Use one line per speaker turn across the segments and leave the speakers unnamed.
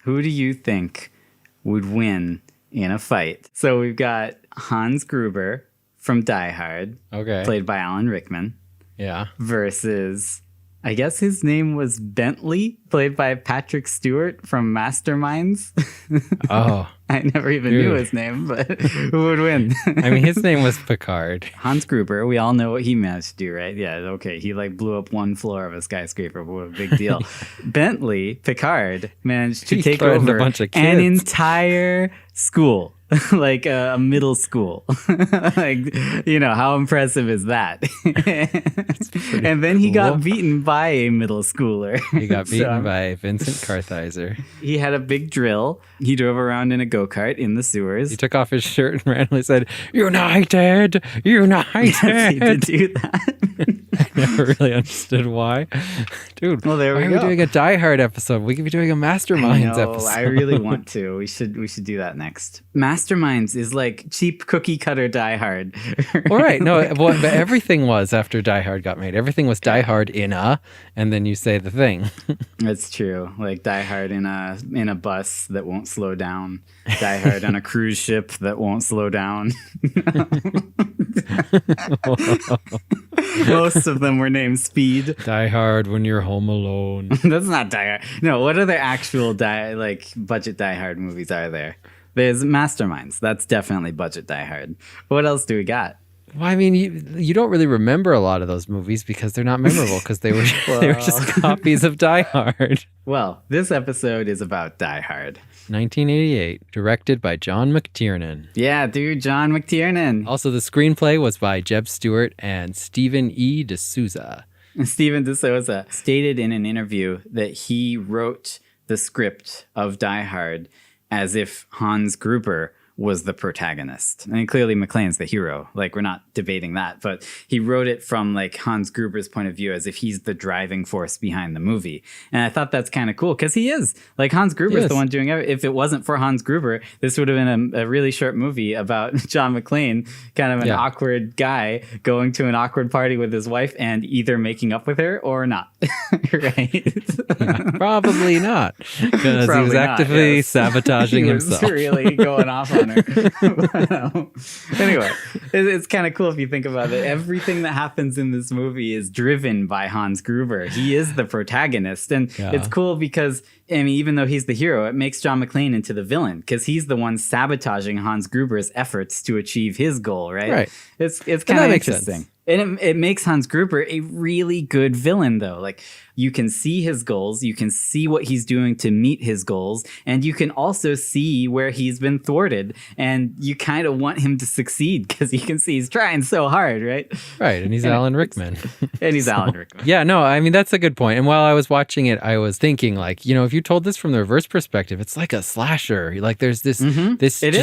Who do you think would win in a fight? So we've got Hans Gruber from Die Hard, played by Alan Rickman.
Yeah.
Versus, I guess his name was Bentley, played by Patrick Stewart from Masterminds.
Oh.
I never even knew his name, but who would win?
I mean, his name was Picard.
Hans Gruber, we all know what he managed to do, right? Yeah, okay. He blew up one floor of a skyscraper. What a big deal. Bentley, Picard, managed to take over
a bunch of
an
kids.
entire school. Like a middle school. Like, how impressive is that? And then he got beaten by a middle schooler.
He got beaten by Vincent Kartheiser.
He had a big drill. He drove around in a go-kart in the sewers.
He took off his shirt and randomly said, "United! United!"
Yes, he did do that.
I never really understood why. Dude,
well, there we
why
go.
are we doing a Die Hard episode? We could be doing a Masterminds episode.
I really want to. We should do that next. Masterminds is like cheap cookie cutter Die Hard.
All right. No, but everything was after Die Hard got made. Everything was Die Hard and then you say the thing.
That's true. Like Die Hard in a bus that won't slow down. Die Hard on a cruise ship that won't slow down. Most of them were named Speed.
Die Hard when you're home alone.
That's not Die Hard. No, what other actual budget Die Hard movies are there? There's Masterminds. That's definitely budget Die Hard. What else do we got?
Well, I mean, you don't really remember a lot of those movies because they're not memorable because they were just copies of Die Hard.
Well, this episode is about Die Hard.
1988, directed by John McTiernan.
Yeah, dude, John McTiernan.
Also, the screenplay was by Jeb Stewart and Stephen E. D'Souza.
Stephen D'Souza stated in an interview that he wrote the script of Die Hard as if Hans Gruber was the protagonist. I mean, clearly McClane's the hero. Like, we're not debating that, but he wrote it from like Hans Gruber's point of view as if he's the driving force behind the movie. And I thought that's kind of cool because he is. Like, Hans Gruber's the one doing it. If it wasn't for Hans Gruber, this would have been a really short movie about John McClane, kind of an awkward guy going to an awkward party with his wife and either making up with her or not. Right?
Yeah, probably not. Because he was actively sabotaging himself.
He was really going off on her. Anyway, it's kind of cool if you think about it. Everything that happens in this movie is driven by Hans Gruber. He is the protagonist. And it's cool because, I mean, even though he's the hero, it makes John McClane into the villain because he's the one sabotaging Hans Gruber's efforts to achieve his goal, right?
Right.
It's kind of interesting.
Sense.
And it makes Hans Gruber a really good villain, though. Like, you can see his goals, you can see what he's doing to meet his goals, and you can also see where he's been thwarted. And you kind of want him to succeed because you can see he's trying so hard, right?
Right, and he's Alan Rickman.
And he's Alan Rickman.
Yeah, no, I mean, that's a good point. And while I was watching it, I was thinking, like, if you told this from the reverse perspective, it's like a slasher. Like, there's this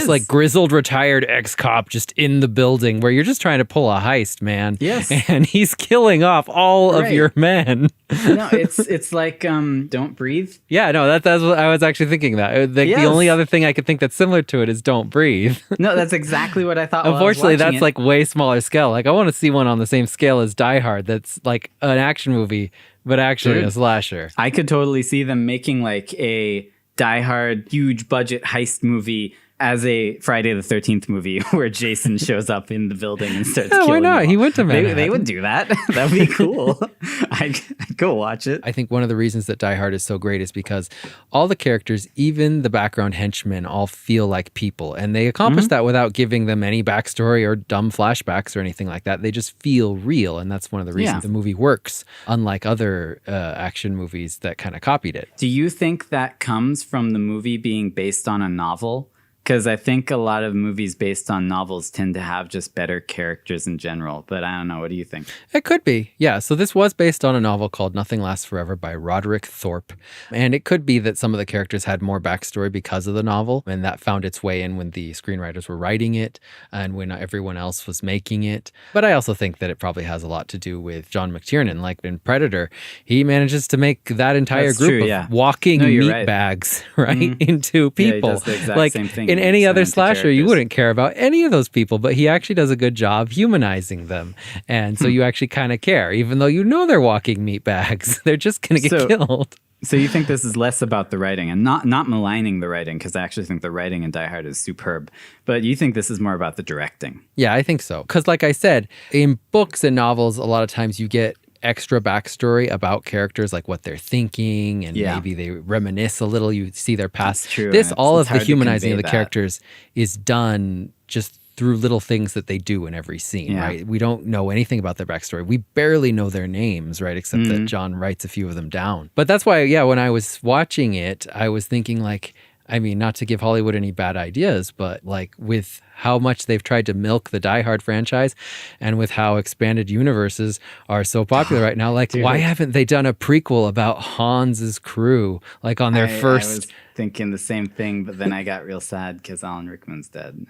like grizzled retired ex-cop just in the building where you're just trying to pull a heist, man.
Yes.
And he's killing off all of your men.
No, it's like Don't Breathe.
Yeah, no, that's what I was actually thinking that. The only other thing I could think that's similar to it is Don't Breathe.
No, that's exactly what I thought.
Unfortunately, that's like way smaller scale. Like, I want to see one on the same scale as Die Hard that's like an action movie, but actually a slasher.
I could totally see them making like a Die Hard huge budget heist movie as a Friday the 13th movie where Jason shows up in the building and starts killing
why not?
them all.
He went to Manhattan.
They would do that. That would be cool. I'd go watch it.
I think one of the reasons that Die Hard is so great is because all the characters, even the background henchmen, all feel like people. And they accomplish that without giving them any backstory or dumb flashbacks or anything like that. They just feel real. And that's one of the reasons the movie works, unlike other action movies that kind of copied it.
Do you think that comes from the movie being based on a novel? Because I think a lot of movies based on novels tend to have just better characters in general. But I don't know. What do you think?
It could be. Yeah. So this was based on a novel called Nothing Lasts Forever by Roderick Thorpe. And it could be that some of the characters had more backstory because of the novel. And that found its way in when the screenwriters were writing it and when everyone else was making it. But I also think that it probably has a lot to do with John McTiernan. Like in Predator, he manages to make that entire group of walking meat bags, right, into people.
Yeah, he does the exact same thing.
In any other slasher, you wouldn't care about any of those people, but he actually does a good job humanizing them. And so you actually kind of care, even though you know they're walking meat bags. They're just going to get killed.
So you think this is less about the writing, and not maligning the writing, because I actually think the writing in Die Hard is superb, but you think this is more about the directing?
Yeah, I think so. Because like I said, in books and novels, a lot of times you get extra backstory about characters, like what they're thinking, and maybe they reminisce a little. You see their past.
That's true.
This, all of the
hard to
humanizing of the
convey that.
characters is done just through little things that they do in every scene, right? We don't know anything about their backstory. We barely know their names, right? Except that John writes a few of them down. But that's why, when I was watching it, I was thinking like, I mean, not to give Hollywood any bad ideas, but like with how much they've tried to milk the Die Hard franchise and with how expanded universes are so popular right now, like, why haven't they done a prequel about Hans's crew, like on their first...
I was thinking the same thing, but then I got real sad because Alan Rickman's dead.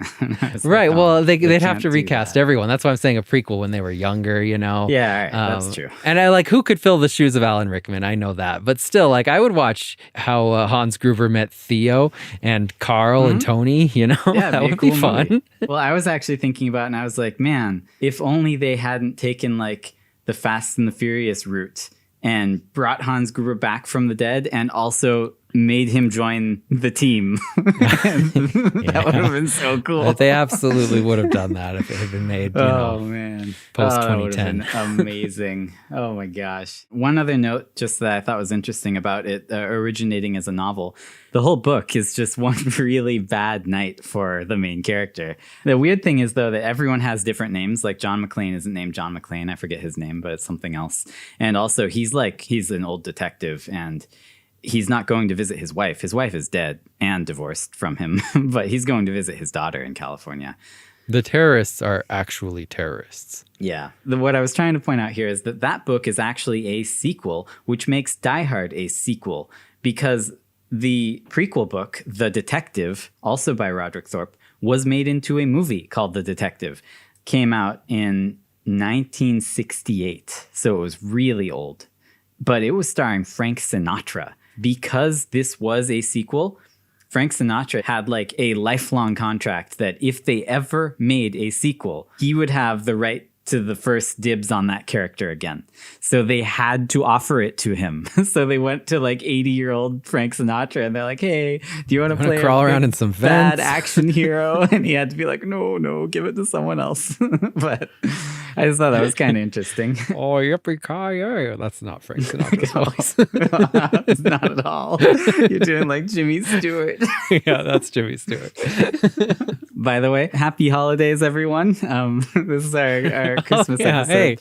Right, well, they'd have to recast everyone. That's why I'm saying a prequel when they were younger, you know?
Yeah, all right, that's true.
And I like, who could fill the shoes of Alan Rickman? I know that. But still, like, I would watch how Hans Gruber met Theo and Carl and Tony, you know?
Yeah,
that would be fun.
Movie. Well, I was actually thinking about it, and I was like, man, if only they hadn't taken like the Fast and the Furious route and brought Hans Gruber back from the dead and also made him join the team. That would have been so cool.
But they absolutely would have done that if it had been made,
man,
post 2010.
That would have been amazing. Oh my gosh. One other note just that I thought was interesting about it originating as a novel. The whole book is just one really bad night for the main character. The weird thing is, though, that everyone has different names. Like John McClane isn't named John McClane. I forget his name, but it's something else. And also he's an old detective, and he's not going to visit his wife. His wife is dead and divorced from him, but he's going to visit his daughter in California.
The terrorists are actually terrorists.
Yeah. What I was trying to point out here is that book is actually a sequel, which makes Die Hard a sequel, because the prequel book, The Detective, also by Roderick Thorpe, was made into a movie called The Detective. Came out in 1968, so it was really old. But it was starring Frank Sinatra. Because this was a sequel, Frank Sinatra had like a lifelong contract that if they ever made a sequel, he would have the right to the first dibs on that character again. So they had to offer it to him. So they went to like 80-year-old Frank Sinatra and they're like, hey, do you want to play
crawl around in some
bad
vents?
action hero? And he had to be like, no, give it to someone else. But I just thought that was kind of interesting.
Oh, yippee-ki-yay. That's not Frank Sinatra's voice.
It's not at all. You're doing like Jimmy Stewart.
Yeah, that's Jimmy Stewart.
By the way, happy holidays, everyone. This is our Christmas episode.
Hey,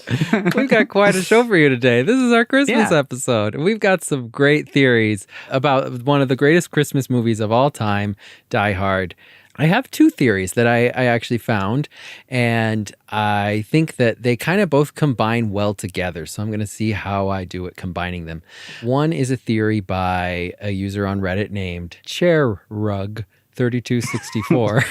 we've got quite a show for you today. This is our Christmas episode. We've got some great theories about one of the greatest Christmas movies of all time, Die Hard. I have two theories that I actually found, and I think that they kind of both combine well together. So I'm going to see how I do it combining them. One is a theory by a user on Reddit named ChairRug3264.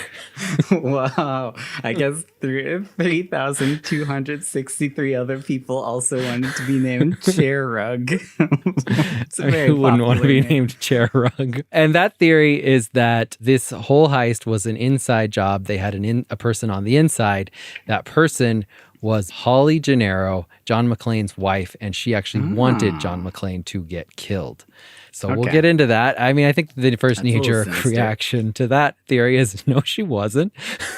Wow. I guess 3,263 other people also wanted to be named Chair Rug. It's a very
Who wouldn't want to be
name.
named Chair Rug? And that theory is that this whole heist was an inside job. They had a person on the inside. That person was Holly Gennaro, John McClane's wife, and she actually wanted John McClane to get killed. So we'll get into that. I mean, I think the first knee-jerk reaction to that theory is, no, she wasn't.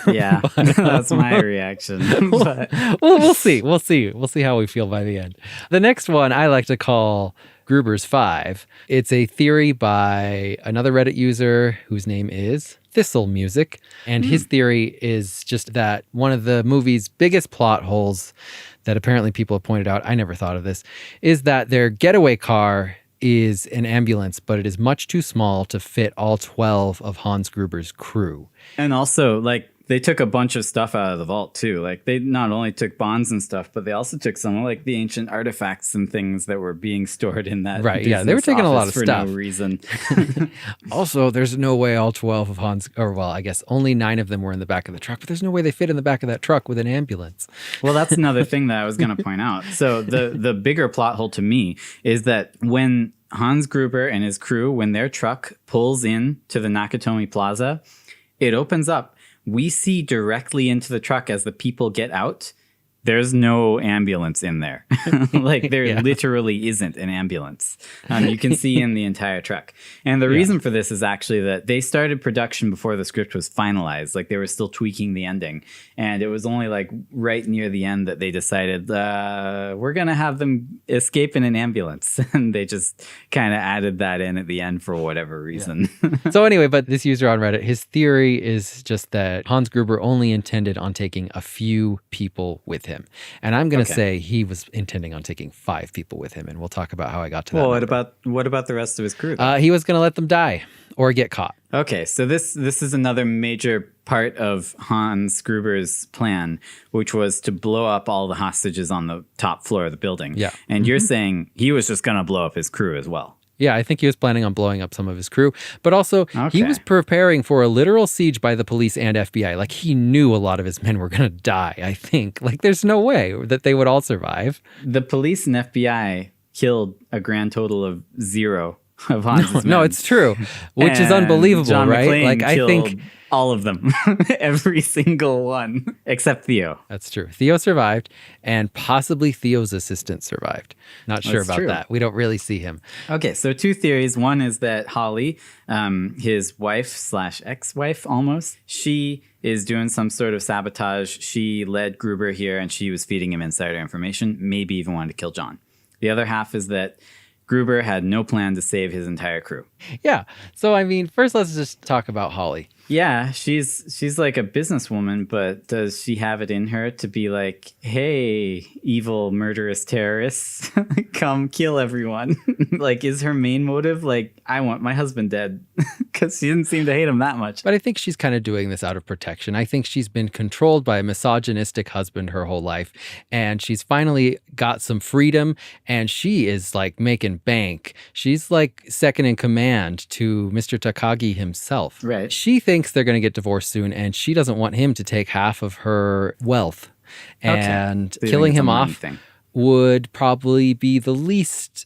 Yeah, but, that's my reaction. But
we'll see. We'll see how we feel by the end. The next one I like to call Gruber's 5. It's a theory by another Reddit user whose name is Thistle Music. And his theory is just that one of the movie's biggest plot holes that apparently people have pointed out, I never thought of this, is that their getaway car is an ambulance, but it is much too small to fit all 12 of Hans Gruber's crew.
And also, like, they took a bunch of stuff out of the vault, too. Like, they not only took bonds and stuff, but they also took some of, like, the ancient artifacts and things that were being stored in that.
Right, yeah. They were taking a lot of
for
stuff.
no reason.
Also, there's no way all 12 of Hans, or well, I guess only 9 of them were in the back of the truck, but there's no way they fit in the back of that truck with an ambulance.
Well, that's another thing that I was going to point out. So the bigger plot hole to me is that when Hans Gruber and his crew, when their truck pulls in to the Nakatomi Plaza, it opens up. We see directly into the truck as the people get out there's no ambulance in there. Like there
Yeah.
literally isn't an ambulance. You can see in the entire truck. And the reason for this is actually that they started production before the script was finalized. Like they were still tweaking the ending. And it was only like right near the end that they decided, we're going to have them escape in an ambulance. And they just kind of added that in at the end for whatever reason.
Yeah. So anyway, but this user on Reddit, his theory is just that Hans Gruber only intended on taking a few people with him. And I'm going to say he was intending on taking 5 people with him. And we'll talk about how I got to that.
Well,
number.
what about the rest of his crew?
He was going to let them die or get caught.
Okay, so this is another major part of Hans Gruber's plan, which was to blow up all the hostages on the top floor of the building.
Yeah.
And you're saying he was just going to blow up his crew as well.
Yeah, I think he was planning on blowing up some of his crew, but also he
Okay.
was preparing for a literal siege by the police and FBI. Like he knew a lot of his men were going to die, I think. Like there's no way that they would all survive.
The police and FBI killed a grand total of 0 of Hans's men.
No, it's true, which is
And
unbelievable,
John
right?
McClane
Like I
killed
think
all of them, every single one, except Theo.
that's true. Theo survived, and possibly Theo's assistant survived. Not sure
That's
about
true.
that. We don't really see him.
Okay, so 2 theories. One is that Holly, his wife / ex-wife almost, she is doing some sort of sabotage. She led Gruber here and she was feeding him insider information, maybe even wanted to kill John. The other half is that Gruber had no plan to save his entire crew.
Yeah. So I mean, first let's just talk about Holly.
Yeah, she's like a businesswoman, but does she have it in her to be like, hey, evil, murderous terrorists, come kill everyone? Like, is her main motive like, I want my husband dead? Because she didn't seem to hate him that much.
But I think she's kind of doing this out of protection. I think she's been controlled by a misogynistic husband her whole life, and she's finally got some freedom, and she is like making bank. She's like second in command to Mr. Takagi himself.
Right.
She thinks they're going to get divorced soon, and she doesn't want him to take half of her wealth. And
So you
killing
think it's a
him
money
off
thing.
would probably be the least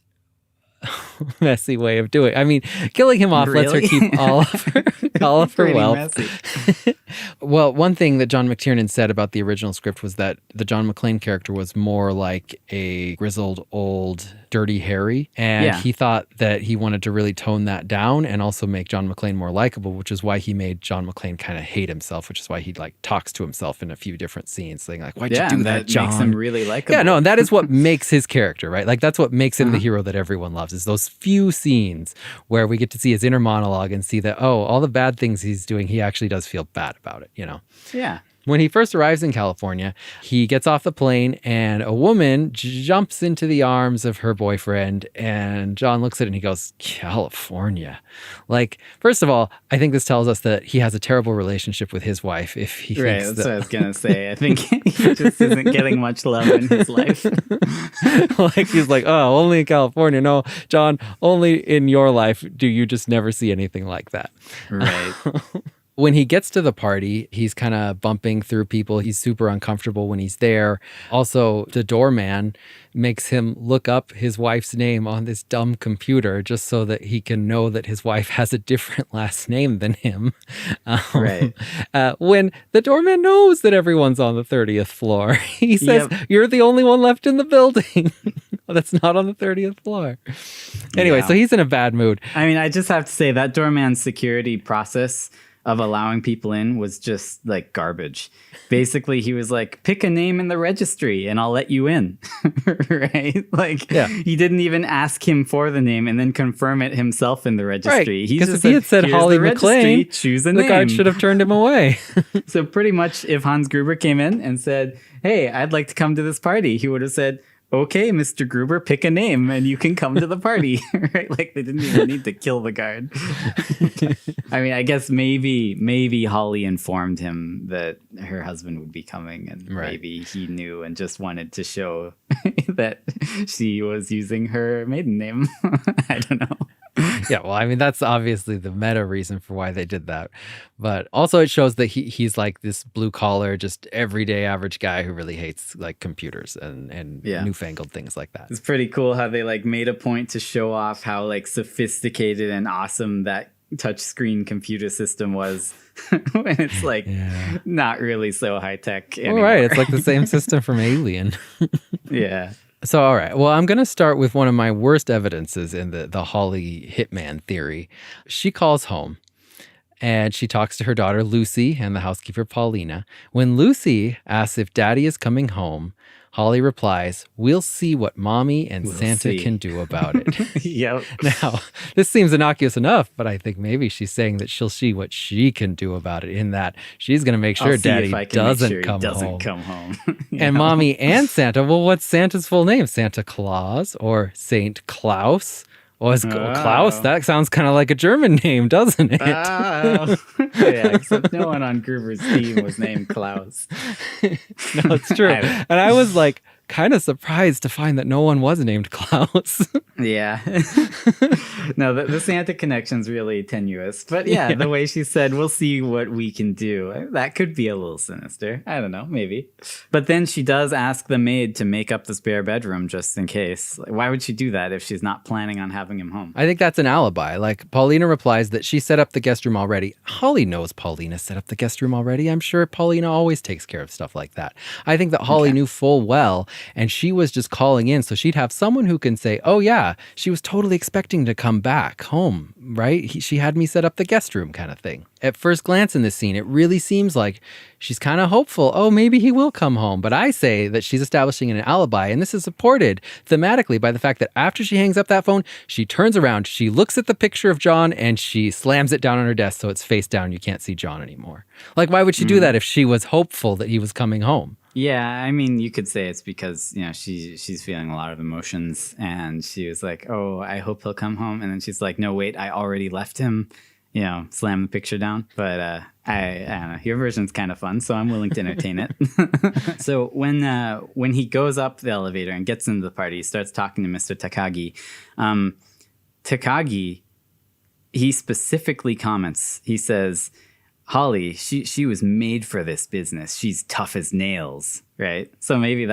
messy way of doing it. I mean, killing him off lets her
Really?
keep all of her
Pretty
wealth.
messy.
Well, one thing that John McTiernan said about the original script was that the John McClane character was more like a grizzled old Dirty Harry, and
Yeah.
he thought that he wanted to really tone that down and also make John McClane more likable, which is why he made John McClane kind of hate himself, which is why he like talks to himself in a few different scenes, saying like, "Why'd you do that, John?"
makes him really likable.
Yeah, no, and that is what makes his character, right? Like that's what makes him the hero that everyone loves, is those few scenes where we get to see his inner monologue and see that, oh, all the bad things he's doing, he actually does feel bad about it, you know?
Yeah.
When he first arrives in California, he gets off the plane and a woman jumps into the arms of her boyfriend, and John looks at it and he goes, California. Like, first of all, I think this tells us that he has a terrible relationship with his wife if he
Right,
thinks
that's
that,
what I was going to say. I think he just isn't getting much love in his life.
like he's like, oh, only in California. No, John, only in your life do you just never see anything like that.
Right.
When he gets to the party, he's kind of bumping through people. He's super uncomfortable when he's there. Also, the doorman makes him look up his wife's name on this dumb computer just so that he can know that his wife has a different last name than him.
Right.
When the doorman knows that everyone's on the 30th floor, he says,
Yep.
you're the only one left in the building that's not on the 30th floor. Anyway,
Yeah.
so he's in a bad mood.
I mean, I just have to say that doorman's security process of allowing people in was just like garbage. Basically, he was like, pick a name in the registry and I'll let you in. Right? Like,
Yeah.
he didn't even ask him for the name and then confirm it himself in the registry.
Right,
He
'cause
just
if he had said
"Here's
Holly
the registry,
McClane,
choose a
The
name.
guard should have turned him away.
So pretty much if Hans Gruber came in and said, hey, I'd like to come to this party, he would have said, okay, Mr. Gruber, pick a name and you can come to the party. Right? Like they didn't even need to kill the guard. I mean, I guess maybe Holly informed him that her husband would be coming, and
Right.
maybe he knew and just wanted to show that she was using her maiden name. I don't know.
Yeah, well, I mean, that's obviously the meta reason for why they did that. But also it shows that he's like this blue collar, just everyday average guy who really hates like computers and
Yeah.
newfangled things like that.
It's pretty cool how they like made a point to show off how like sophisticated and awesome that touchscreen computer system was when it's like not really so high tech anymore.
All right, it's like the same system from Alien.
Yeah.
So, all right. Well, I'm going to start with one of my worst evidences in the Holly hitman theory. She calls home and she talks to her daughter, Lucy, and the housekeeper, Paulina. When Lucy asks if Daddy is coming home, Holly replies, "We'll see what Mommy and Santa can do about it."
Yep.
Now, this seems innocuous enough, but I think maybe she's saying that she'll see what she can do about it, in that she's going to make sure Daddy doesn't come home. And Mommy and Santa, well, what's Santa's full name? Santa Claus or Saint Klaus? Well, Klaus, that sounds kind of like a German name, doesn't it?
Yeah, except no one on Gruber's team was named Klaus.
No, it's true. And I was like kind of surprised to find that no one was named Klaus.
Yeah. No, the Santa connection's really tenuous. But yeah, the way she said, "We'll see what we can do," that could be a little sinister. I don't know, maybe. But then she does ask the maid to make up the spare bedroom just in case. Like, why would she do that if she's not planning on having him home?
I think that's an alibi. Like, Paulina replies that she set up the guest room already. Holly knows Paulina set up the guest room already. I'm sure Paulina always takes care of stuff like that. I think that Holly knew full well, and she was just calling in so she'd have someone who can say, "Oh yeah, she was totally expecting to come back home, right? She had me set up the guest room," kind of thing. At first glance in this scene, it really seems like she's kind of hopeful. Oh, maybe he will come home. But I say that she's establishing an alibi, and this is supported thematically by the fact that after she hangs up that phone, she turns around, she looks at the picture of John, and she slams it down on her desk so it's face down. You can't see John anymore. Like, why would she do that if she was hopeful that he was coming home?
Yeah, I mean, you could say it's because, she's feeling a lot of emotions, and she was like, "Oh, I hope he'll come home." And then she's like, "No, wait, I already left him." Slam the picture down. But I don't know. Your version's kind of fun, so I'm willing to entertain it. So when he goes up the elevator and gets into the party, he starts talking to Mr. Takagi. Takagi, he specifically comments, he says, "Holly, she was made for this business. She's tough as nails," right? So maybe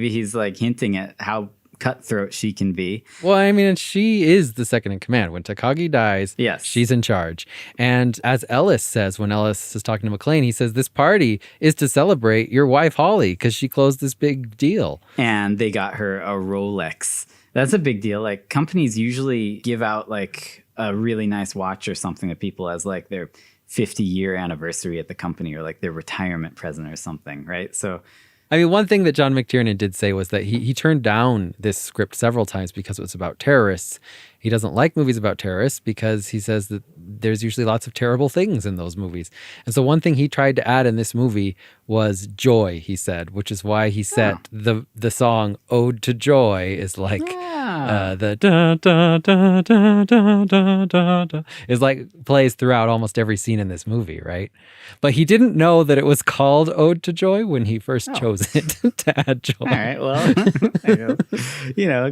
he's like hinting at how cutthroat she can be.
Well, I mean, and she is the second in command. When Takagi dies, she's in charge. And as Ellis says, when Ellis is talking to McClane, he says, "This party is to celebrate your wife, Holly, because she closed this big deal." And
they got her a Rolex. That's a big deal. Like, companies usually give out like a really nice watch or something to people as like their 50-year anniversary at the company, or like their retirement present or something, right? So,
I mean, one thing that John McTiernan did say was that he turned down this script several times because it was about terrorists. He doesn't like movies about terrorists because he says that there's usually lots of terrible things in those movies. And so one thing he tried to add in this movie was joy, he said, which is why he set the song "Ode to Joy" is like the da da da da da da da da is like plays throughout almost every scene in this movie, right? But he didn't know that it was called "Ode to Joy" when he first chose it to add joy.
All right, well,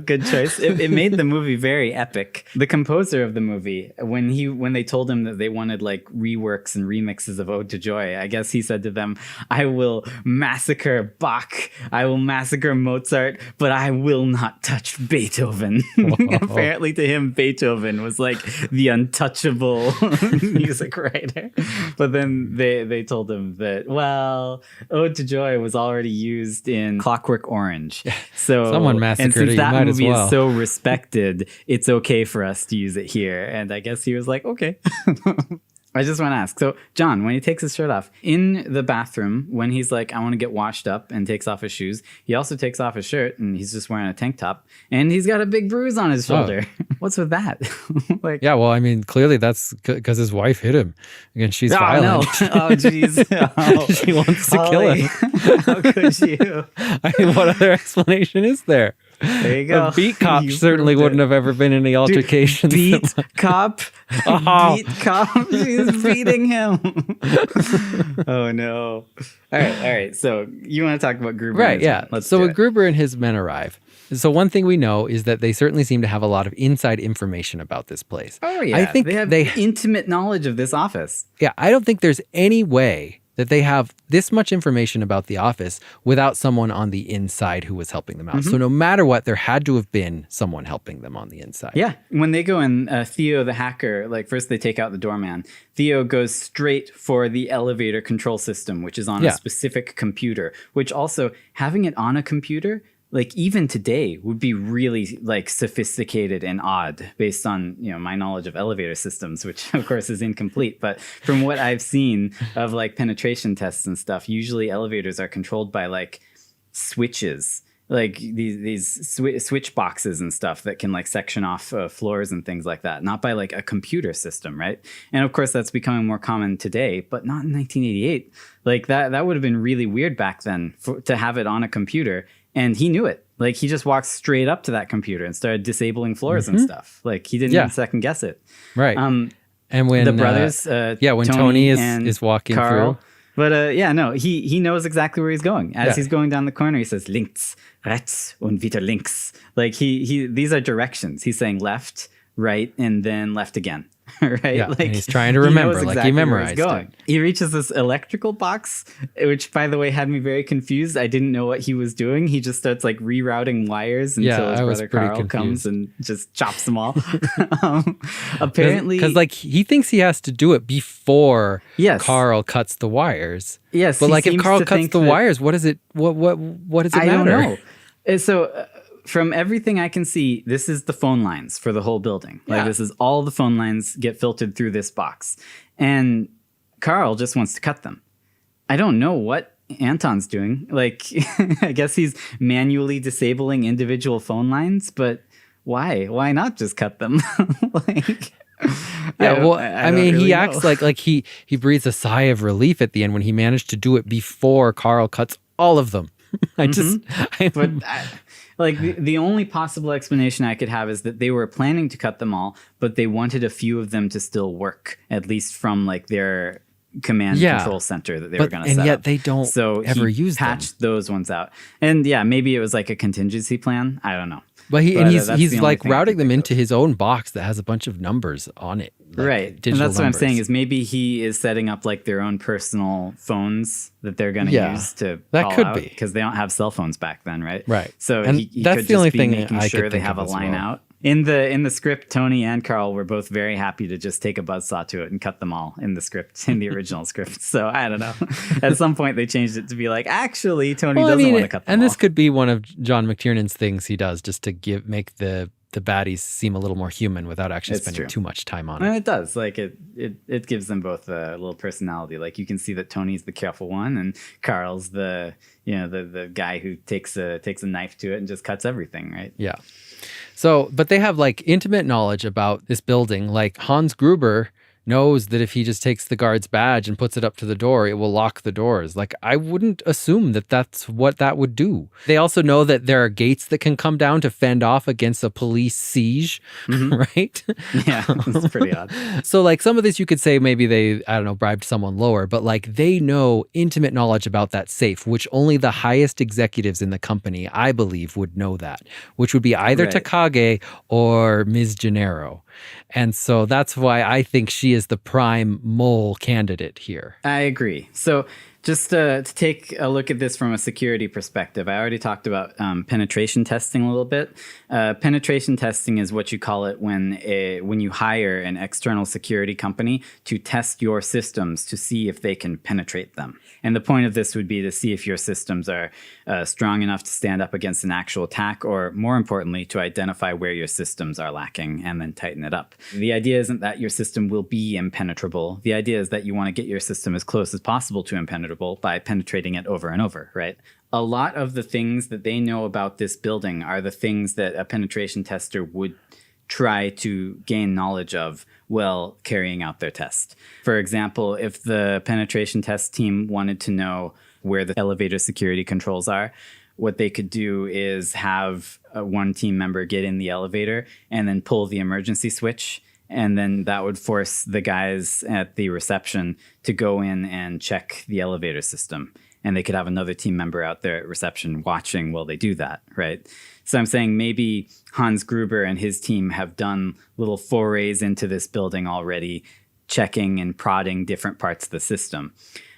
good choice. It made the movie very epic. The composer of the movie, when they told him that they wanted like reworks and remixes of "Ode to Joy," I guess he said to them, "I will massacre Bach, I will massacre Mozart, but I will not touch Beethoven." Apparently to him, Beethoven was like the untouchable music writer. But then they told him that, well, "Ode to Joy" was already used in Clockwork Orange. So
someone massacred it, you might as well. And since that movie
is so respected, it's okay for us to use it here. And I guess he was like, okay. I just want to ask. So, John, when he takes his shirt off in the bathroom, when he's like, "I want to get washed up," and takes off his shoes, he also takes off his shirt and he's just wearing a tank top and he's got a big bruise on his shoulder. What's with that?
Yeah, well, I mean, clearly that's because his wife hit him. Again, she's violent.
No. Oh, jeez. Oh,
she wants to kill him.
How could you?
I mean, what other explanation is there?
There you go.
A beat cop certainly wouldn't have ever been in the altercation.
Beat cop? Beat cop? She's beating him. Oh, no. All right. So you want to talk about Gruber?
Right, yeah. So when Gruber and his men arrive, so one thing we know is that they certainly seem to have a lot of inside information about this place.
Oh, yeah.
I think
they have intimate knowledge of this office.
Yeah, I don't think there's any way that they have this much information about the office without someone on the inside who was helping them out. So no matter what, there had to have been someone helping them on the inside.
Yeah. When they go in, Theo the hacker, like first they take out the doorman. Theo goes straight for the elevator control system, which is on a specific computer, which also having it on a computer, like even today would be really like sophisticated and odd based on, my knowledge of elevator systems, which of course is incomplete. But from what I've seen of like penetration tests and stuff, usually elevators are controlled by like switches, like these switch boxes and stuff that can like section off floors and things like that, not by like a computer system, right? And of course that's becoming more common today, but not in 1988. Like that would have been really weird back then to have it on a computer. And he knew it. Like he just walked straight up to that computer and started disabling floors and stuff. Like he didn't even second guess it.
Right. And when
the brothers,
when Tony is walking
Carl,
through.
But he knows exactly where he's going. As he's going down the corner, he says links, rechts und wieder links. Like these are directions. He's saying left, right, and then left again. Right?
Yeah,
like
and he's trying to remember,
exactly
like he memorized it.
He reaches this electrical box, which by the way had me very confused. I didn't know what he was doing. He just starts like rerouting wires until his brother Carl comes and just chops them all. Apparently,
because like he thinks he has to do it before Carl cuts the wires.
Yes,
but like if Carl cuts the wires, what does it? What does it matter?
I don't know. And so. From everything I can see, this is the phone lines for the whole building. Like this is all the phone lines get filtered through this box. And Carl just wants to cut them. I don't know what Anton's doing. Like, I guess he's manually disabling individual phone lines, but why? Why not just cut them? Like...
I mean, really he acts like he breathes a sigh of relief at the end when he managed to do it before Carl cuts all of them.
Like the only possible explanation I could have is that they were planning to cut them all, but they wanted a few of them to still work, at least from like their command control center that they were going to set up.
And yet they don't ever use them.
Patched those ones out. And maybe it was like a contingency plan. I don't know.
But he's like routing them into his own box that has a bunch of numbers on it. Like
right. And that's what I'm saying is maybe he is setting up like their own personal phones that they're going to use to
that could be
because they don't have cell phones back then, right?
Right.
So
and
he
that's
could
the only
just be
thing
making
I
sure
could
they
think
have a
of as
line
well.
out. In the script, Tony and Carl were both very happy to just take a buzzsaw to it and cut them all in the script, in the original script. So I don't know. At some point, they changed it to be like, actually, Tony doesn't want to cut them all.
And this could be one of John McTiernan's things he does just to make the baddies seem a little more human without actually spending too much time on it.
And it does. Like it gives them both a little personality. Like you can see that Tony's the careful one and Carl's the guy who takes a knife to it and just cuts everything, right?
Yeah. So, but they have like intimate knowledge about this building. Like Hans Gruber knows that if he just takes the guard's badge and puts it up to the door, it will lock the doors. Like I wouldn't assume that that's what that would do. They also know that there are gates that can come down to fend off against a police siege, right?
Yeah, that's pretty odd.
So like some of this you could say maybe they, I don't know, bribed someone lower, but like they know intimate knowledge about that safe, which only the highest executives in the company, I believe, would know that, which would be either Takage or Ms. Gennaro. And so that's why I think she is the prime mole candidate here.
I agree. So just to take a look at this from a security perspective, I already talked about penetration testing a little bit. Penetration testing is what you call it when you hire an external security company to test your systems to see if they can penetrate them. And the point of this would be to see if your systems are strong enough to stand up against an actual attack, or more importantly, to identify where your systems are lacking and then tighten it up. The idea isn't that your system will be impenetrable. The idea is that you want to get your system as close as possible to impenetrable by penetrating it over and over, right? A lot of the things that they know about this building are the things that a penetration tester would try to gain knowledge of while carrying out their test. For example, if the penetration test team wanted to know where the elevator security controls are, what they could do is have one team member get in the elevator and then pull the emergency switch. And then that would force the guys at the reception to go in and check the elevator system. And they could have another team member out there at reception watching while they do that, right? So I'm saying maybe Hans Gruber and his team have done little forays into this building already, checking and prodding different parts of the system.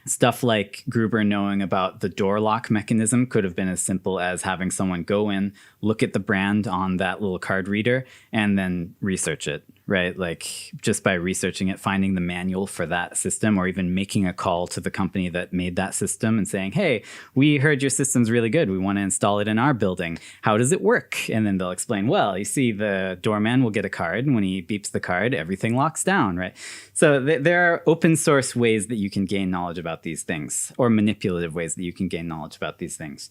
Stuff like Gruber knowing about the door lock mechanism could have been as simple as having someone go in, look at the brand on that little card reader, and then research it, right? Like just by researching it, finding the manual for that system, or even making a call to the company that made that system and saying, hey, we heard your system's really good. We want to install it in our building. How does it work? And then they'll explain, well, you see, the doorman will get a card, and when he beeps the card, everything locks down, right? So there are open source ways that you can gain knowledge about these things, or manipulative ways that you can gain knowledge about these things.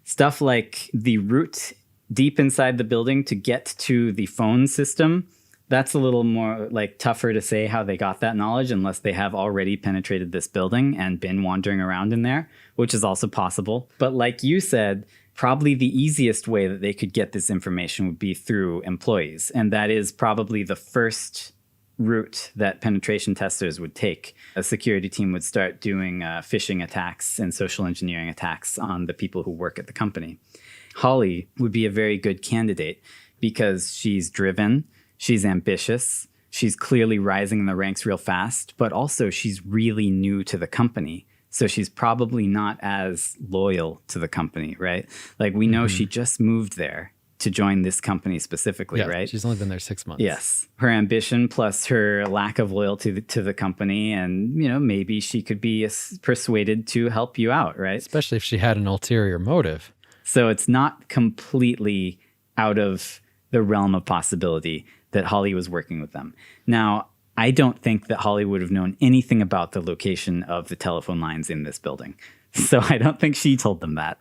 Stuff like the route deep inside the building to get to the phone system, that's a little more like tougher to say how they got that knowledge unless they have already penetrated this building and been wandering around in there, which is also possible. But like you said, probably the easiest way that they could get this information would be through employees. And that is probably the first route that penetration testers would take. A security team would start doing phishing attacks and social engineering attacks on the people who work at the company. Holly would be a very good candidate because she's driven, she's ambitious, she's clearly rising in the ranks real fast, but also she's really new to the company. So she's probably not as loyal to the company, right? Like we know she just moved there to join this company specifically, right?
She's only been there 6 months.
Yes. Her ambition plus her lack of loyalty to the company, and, you know, maybe she could be persuaded to help you out, right?
Especially if she had an ulterior motive.
So it's not completely out of the realm of possibility that Holly was working with them. Now, I don't think that Holly would have known anything about the location of the telephone lines in this building. So I don't think she told them that.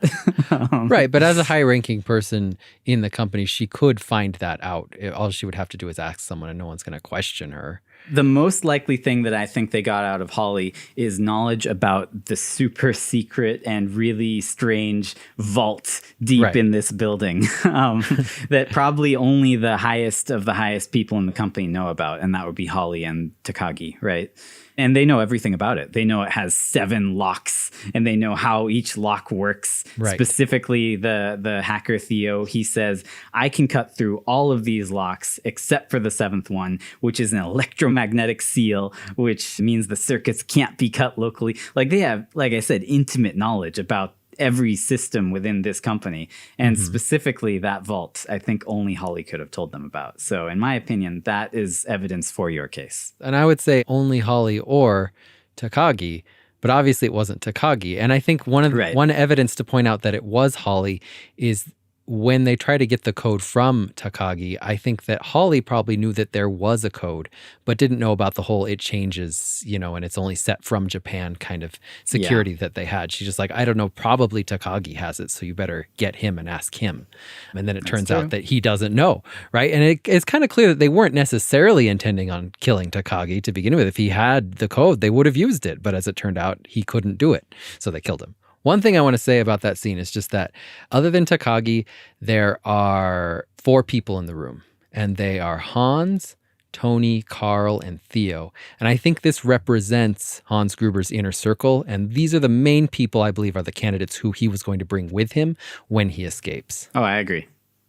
Right. But as a high-ranking person in the company, she could find that out. All she would have to do is ask someone, and no one's going to question her.
The most likely thing that I think they got out of Holly is knowledge about the super secret and really strange vault deep in this building that probably only the highest of the highest people in the company know about. And that would be Holly and Takagi, right? And they know everything about it. They know it has 7 locks, and they know how each lock works.
Right.
Specifically, the hacker Theo, he says, I can cut through all of these locks except for the 7th one, which is an electromagnetic seal, which means the circuits can't be cut locally. Like they have, like I said, intimate knowledge about every system within this company. And specifically that vault, I think only Holly could have told them about. So in my opinion, that is evidence for your case.
And I would say only Holly or Takagi, but obviously it wasn't Takagi. And I think one evidence to point out that it was Holly is when they try to get the code from Takagi, I think that Holly probably knew that there was a code, but didn't know about the whole it changes, you know, and it's only set from Japan kind of security that they had. She's just like, I don't know, probably Takagi has it, so you better get him and ask him. And then it turns out that he doesn't know, right? And it's kind of clear that they weren't necessarily intending on killing Takagi to begin with. If he had the code, they would have used it. But as it turned out, he couldn't do it, so they killed him. One thing I want to say about that scene is just that other than Takagi, there are 4 people in the room, and they are Hans, Tony, Carl, and Theo. And I think this represents Hans Gruber's inner circle, and these are the main people I believe are the candidates who he was going to bring with him when he escapes.
Oh, I agree.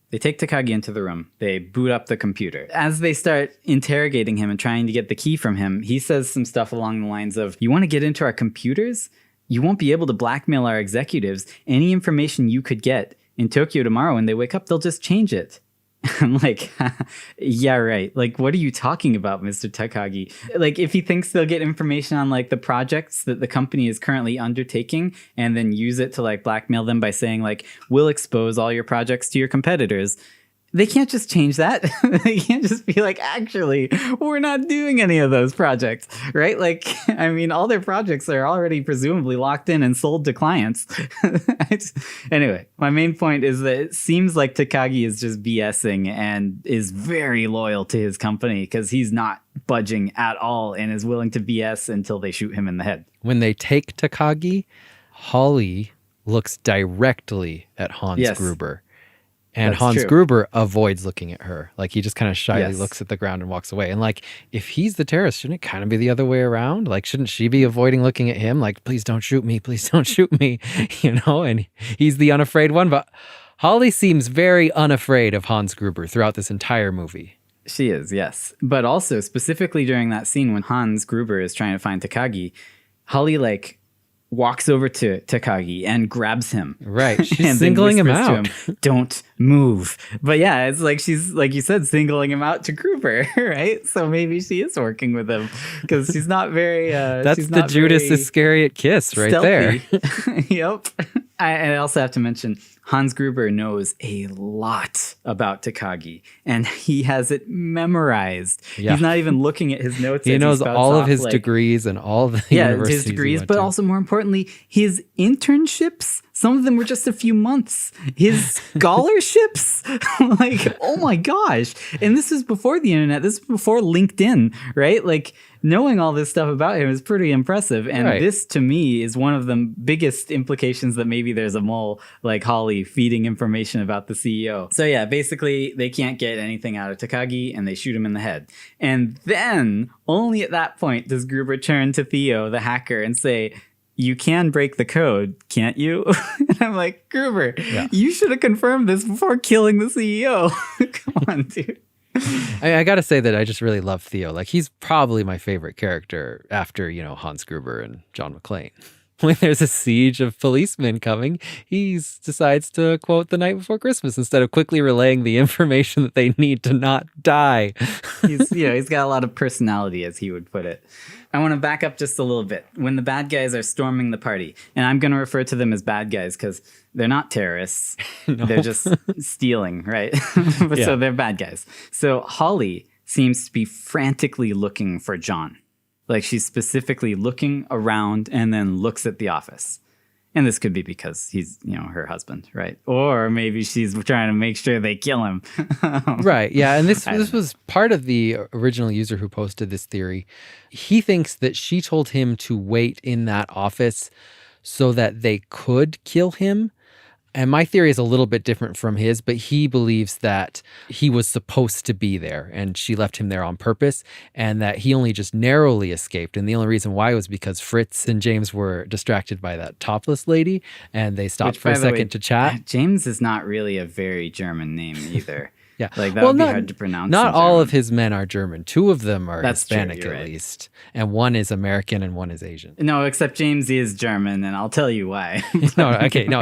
They take Takagi into the room. They boot up the computer. As they start interrogating him and trying to get the key from him, he says some stuff along the lines of, you want to get into our computers? You won't be able to blackmail our executives. Any information you could get in Tokyo tomorrow when they wake up, they'll just change it. I'm like, yeah, right. Like, what are you talking about, Mr. Takagi? Like, if he thinks they'll get information on like the projects that the company is currently undertaking and then use it to like blackmail them by saying like, we'll expose all your projects to your competitors. They can't just change that. They can't just be like, actually, we're not doing any of those projects, right? Like, I mean, all their projects are already presumably locked in and sold to clients. Anyway, my main point is that it seems like Takagi is just BSing and is very loyal to his company because he's not budging at all and is willing to BS until they shoot him in the head.
When they take Takagi, Holly looks directly at Hans Gruber. And Hans Gruber avoids looking at her. Like, he just kind of shyly looks at the ground and walks away. And like, if he's the terrorist, shouldn't it kind of be the other way around? Like, shouldn't she be avoiding looking at him? Like, please don't shoot me. Please don't shoot me. You know, and he's the unafraid one. But Holly seems very unafraid of Hans Gruber throughout this entire movie.
She is, yes. But also, specifically during that scene when Hans Gruber is trying to find Takagi, Holly, like, walks over to Takagi and grabs him.
Right. She's
and
singling him
whispers to
out.
Don't move. But yeah, it's like she's, like you said, singling him out to Gruber, right? So maybe she is working with him because she's not very...
That's
she's
the
not
Judas
very
Iscariot kiss right there.
stealthy. Yep. I also have to mention, Hans Gruber knows a lot about Takagi, and he has it memorized.
Yeah.
He's not even looking at his notes.
He
as
knows
spouts
all of
off,
his
like,
degrees and all the
yeah,
universities
his
he
degrees,
went
but
to.
also more importantly, his internships. Some of them were just a few months. His scholarships, like, oh my gosh. And this is before the internet. This is before LinkedIn, right? Like, knowing all this stuff about him is pretty impressive. And
Right.
this, to me, is one of the biggest implications that maybe there's a mole like Holly feeding information about the CEO. So yeah, basically, they can't get anything out of Takagi, and they shoot him in the head. And then, only at that point, does Gruber turn to Theo, the hacker, and say, you can break the code, can't you? And I'm like, Gruber, you should have confirmed this before killing the CEO. Come on, dude.
I got to say that I just really love Theo. Like, he's probably my favorite character after, Hans Gruber and John McClane. When there's a siege of policemen coming, he decides to quote The Night Before Christmas instead of quickly relaying the information that they need to not die.
He's got a lot of personality, as he would put it. I want to back up just a little bit. When the bad guys are storming the party, and I'm going to refer to them as bad guys because they're not terrorists.
No.
They're just stealing, right? So they're bad guys. So Holly seems to be frantically looking for John. Like, she's specifically looking around and then looks at the office. And this could be because he's, her husband, right? Or maybe she's trying to make sure they kill him.
Right. Yeah. And this was part of the original user who posted this theory. He thinks that she told him to wait in that office so that they could kill him. And my theory is a little bit different from his, but he believes that he was supposed to be there and she left him there on purpose, and that he only just narrowly escaped. And the only reason why was because Fritz and James were distracted by that topless lady and they stopped for a second to chat.
James is not really a very German name either.
Yeah.
Like, that would be hard to pronounce.
Not all of his men are German. 2 of them are
That's
Hispanic
true,
at
right.
least. And 1 is American and 1 is Asian.
No, except James is German, and I'll tell you why.
No,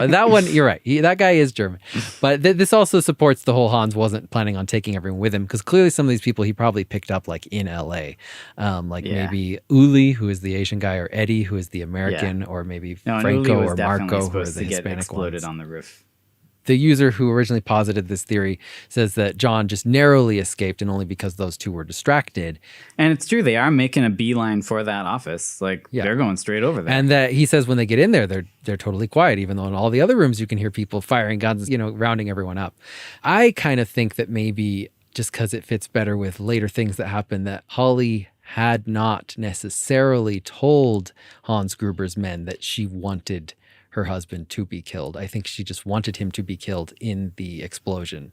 that one, you're right. That guy is German. But this also supports the whole Hans wasn't planning on taking everyone with him, because clearly some of these people he probably picked up like in LA. Maybe Uli, who is the Asian guy, or Eddie, who is the American, or maybe Franco or Marco, who are the Hispanic
exploded
ones.
on the roof.
The user who originally posited this theory says that John just narrowly escaped, and only because those 2 were distracted.
And it's true, they are making a beeline for that office. Like, they're going straight over there.
And that he says when they get in there, they're totally quiet, even though in all the other rooms you can hear people firing guns, rounding everyone up. I kind of think that maybe just because it fits better with later things that happen, that Holly had not necessarily told Hans Gruber's men that she wanted her husband to be killed. I think she just wanted him to be killed in the explosion.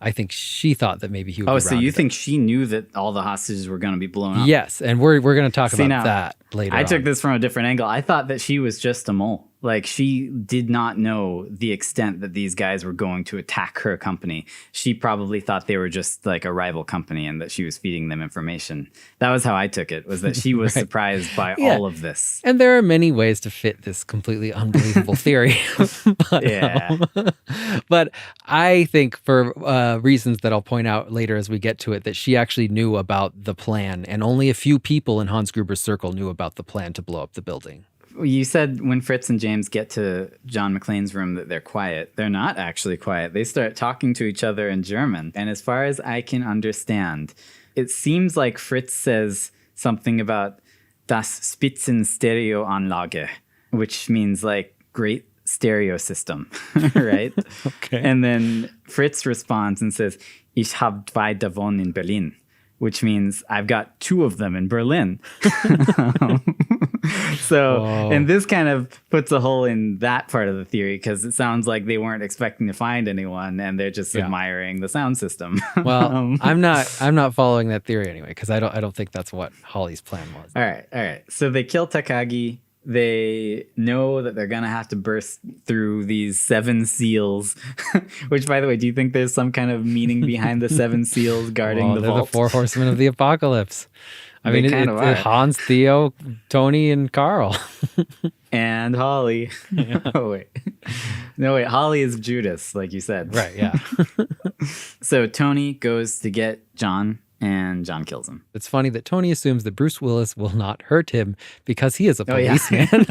I think she thought that maybe he would be
so you
rounded
think she knew that all the hostages were going to be blown up?
Yes, and we're going to talk about
now,
that later
I
on.
took this from a different angle. I thought that she was just a mole. Like, she did not know the extent that these guys were going to attack her company. She probably thought they were just like a rival company and that she was feeding them information. That was how I took it, was that she was
Right.
surprised by all of this.
And there are many ways to fit this completely unbelievable theory. But I think, for reasons that I'll point out later as we get to it, that she actually knew about the plan, and only a few people in Hans Gruber's circle knew about the plan to blow up the building.
You said when Fritz and James get to John McClane's room that they're quiet. They're not actually quiet. They start talking to each other in German. And as far as I can understand, it seems like Fritz says something about das Spitzenstereoanlage, which means like great stereo system, right?
Okay.
And then Fritz responds and says, Ich hab 2 davon in Berlin, which means I've got 2 of them in Berlin. So,
Whoa.
And this kind of puts a hole in that part of the theory, because it sounds like they weren't expecting to find anyone and they're just admiring the sound system.
Well, I'm not following that theory anyway, because I don't think that's what Holly's plan was.
All right. So they kill Takagi. They know that they're going to have to burst through these 7 seals, which, by the way, do you think there's some kind of meaning behind the 7 seals guarding the
They're
vault?
the 4 horsemen of the apocalypse. I mean,
They kind of are.
Hans, Theo, Tony, and Carl.
And Holly. Oh, wait. No, wait. Holly is Judas, like you said.
Right, yeah.
So Tony goes to get John, and John kills him.
It's funny that Tony assumes that Bruce Willis will not hurt him because he is a
Oh, yeah.
policeman.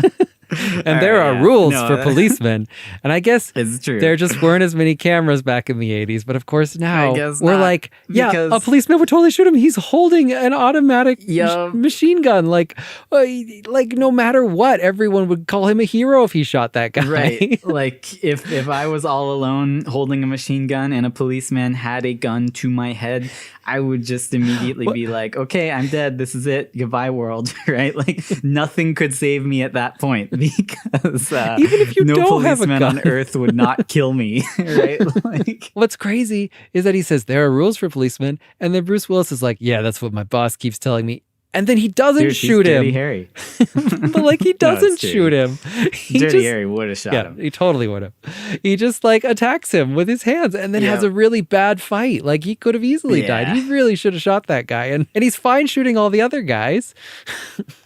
And there are rules for policemen. And I guess
It's true.
there just weren't as many cameras back in the 80s. But of course now
guess
we're
not,
like, yeah,
because-
a policeman would totally shoot him. He's holding an automatic
Yeah.
machine gun. Like no matter what, everyone would call him a hero if he shot that guy.
Right. Like if I was all alone holding a machine gun and a policeman had a gun to my head, I would just immediately be like, okay, I'm dead. This is it. Goodbye, world. Right? Like nothing could save me at that point because
Even if you
no
don't have a
policeman
gun.
on earth would not kill me. Right? Like,
What's crazy is that he says there are rules for policemen. And then Bruce Willis is like, yeah, that's what my boss keeps telling me. And then he doesn't
dude,
shoot
Dirty
him.
Harry.
But like he doesn't
true.
shoot him. He
Dirty
just,
Harry would have shot
yeah,
him.
he totally would have. He just like attacks him with his hands and then
Yeah.
has a really bad fight. Like he could have easily died.
Yeah.
He really should have shot that guy. And he's fine shooting all the other guys.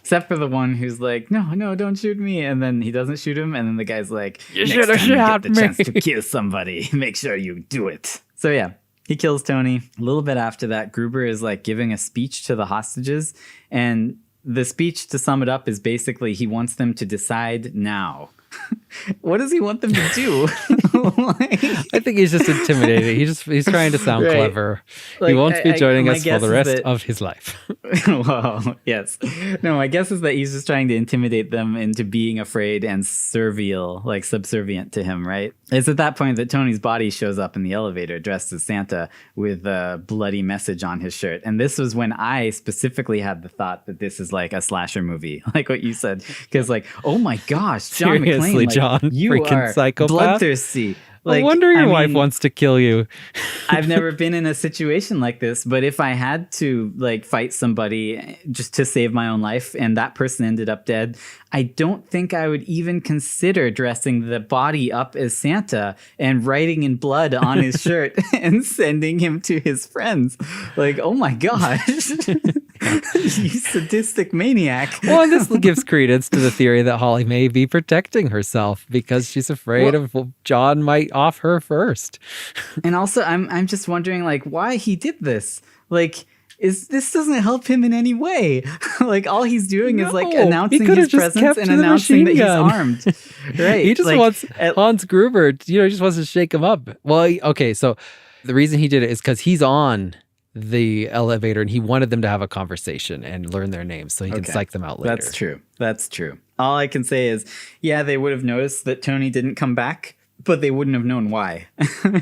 Except for the one who's like, no, don't shoot me. And then he doesn't shoot him. And then the guy's like,
You
next
should have
time you
shot
get the chance
me."
to kill somebody, make sure you do it. So yeah, he kills Tony. A little bit after that, Gruber is like giving a speech to the hostages. And the speech, to sum it up, is basically he wants them to decide now. What does he want them to do? Like-
I think he's just intimidated. He's trying to sound
Right.
clever. He
Like,
won't be joining
my
us for
guess
the
is
rest
that-
of his life.
Well, yes. No, my guess is that he's just trying to intimidate them into being afraid and servile, like subservient to him, right? It's at that point that Tony's body shows up in the elevator dressed as Santa with a bloody message on his shirt. And this was when I specifically had the thought that this is like a slasher movie, like what you said. Because like, oh my gosh, John
Seriously,
McClane, like,
John,
you
freaking
are
psychopath.
bloodthirsty. Like,
No wonder your
I
wife
mean,
wants to kill you.
I've never been in a situation like this, but if I had to like fight somebody just to save my own life and that person ended up dead, I don't think I would even consider dressing the body up as Santa and writing in blood on his shirt and sending him to his friends. Like, oh my gosh, you sadistic maniac.
Well, and this gives credence to the theory that Holly may be protecting herself because she's afraid of John might off her first.
And also, I'm just wondering, like, why he did this. Like, this doesn't help him in any way. Like, all he's doing is like
No, he
announcing
could've
his
just
presence
kept
and
the
announcing that
machine
he's
gun.
armed. Right?
He just
Like,
wants
at-
Hans Gruber, he just wants to shake him up. Well, okay, so the reason he did it is because he's on the elevator and he wanted them to have a conversation and learn their names so he can
Okay.
psych them out later.
That's true. That's true. All I can say is, yeah, they would have noticed that Tony didn't come back, but they wouldn't have known why.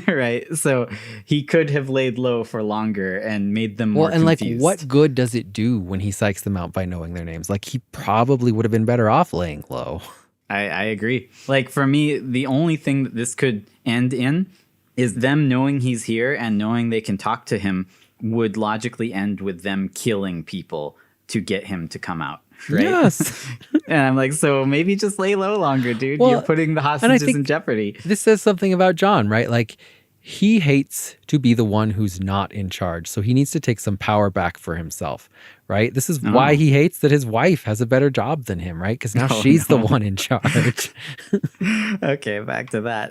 Right? So he could have laid low for longer and made them more
Well, and
confused.
like, what good does it do when he psychs them out by knowing their names? Like, he probably would have been better off laying low.
I agree. Like, for me, the only thing that this could end in is them knowing he's here and knowing they can talk to him would logically end with them killing people to get him to come out. Right?
Yes.
And I'm like, so maybe just lay low longer, dude.
Well,
You're putting the hostages
think-
in jeopardy.
This says something about John, right? Like, he hates to be the one who's not in charge. So he needs to take some power back for himself, right? This is why he hates that his wife has a better job than him, right? Because now she's the one in charge.
Okay, back to that.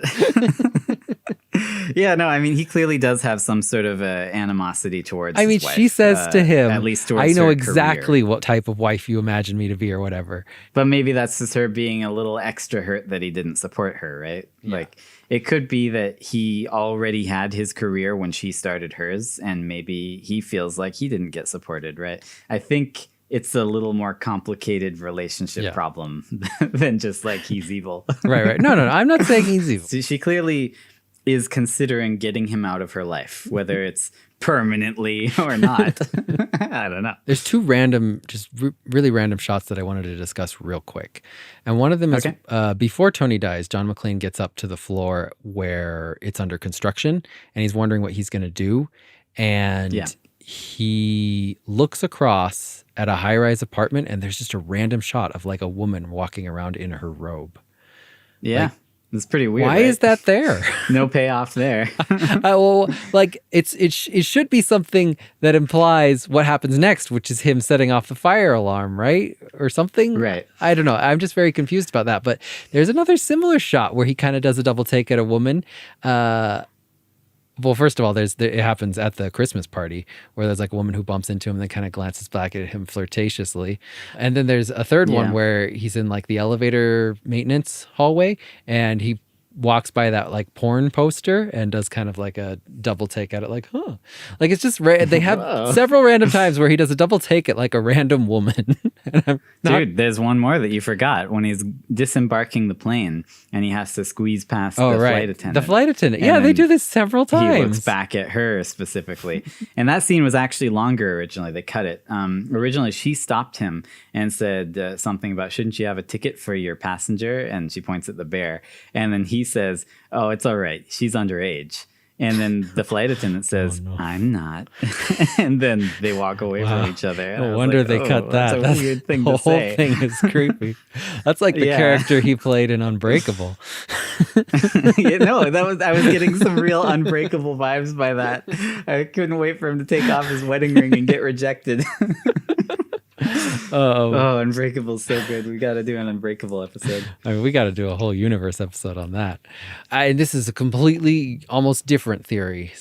Yeah, no, I mean, he clearly does have some sort of animosity towards
I mean,
his wife,
she says to him,
at least towards
I know
her
exactly
career.
what type of wife you imagine me to be or whatever.
But maybe that's just her being a little extra hurt that he didn't support her, right?
Yeah.
Like, it could be that he already had his career when she started hers, and maybe he feels like he didn't get supported, right? I think it's a little more complicated relationship problem than just like he's evil.
Right. No. I'm not saying he's evil.
So she clearly is considering getting him out of her life, whether it's permanently or not. I don't know.
There's two random, just really random shots that I wanted to discuss real quick. And one of them is before Tony dies, John McClane gets up to the floor where it's under construction and he's wondering what he's going to do. And he looks across at a high-rise apartment and there's just a random shot of like a woman walking around in her robe.
Yeah.
Like,
It's pretty weird.
Why
right?
is that there?
No payoff there.
Well, like it should be something that implies what happens next, which is him setting off the fire alarm, right? Or something.
Right.
I don't know. I'm just very confused about that. But there's another similar shot where he kind of does a double take at a woman. Well, first of all, it happens at the Christmas party where there's like a woman who bumps into him and then kind of glances back at him flirtatiously. And then there's a third one where he's in like the elevator maintenance hallway and he walks by that like porn poster and does kind of like a double take at it, like, huh. Like it's just they have several random times where he does a double take at like a random woman.
Dude, there's one more that you forgot when he's disembarking the plane and he has to squeeze past the flight attendant.
The flight attendant. Yeah, they do this several times.
He looks back at her specifically. And that scene was actually longer originally. They cut it. Originally, she stopped him and said something about, shouldn't you have a ticket for your passenger? And she points at the bear. And then he says, oh, it's all right. She's underage. And then the flight attendant says, I'm not. And then they walk away from each other.
No wonder they cut that.
That's a weird thing to say.
The whole thing is creepy. That's like the character he played in Unbreakable.
I was getting some real Unbreakable vibes by that. I couldn't wait for him to take off his wedding ring and get rejected. Unbreakable's so good. We got to do an Unbreakable episode.
I mean, we got to do a whole universe episode on that. This is a completely almost different theory.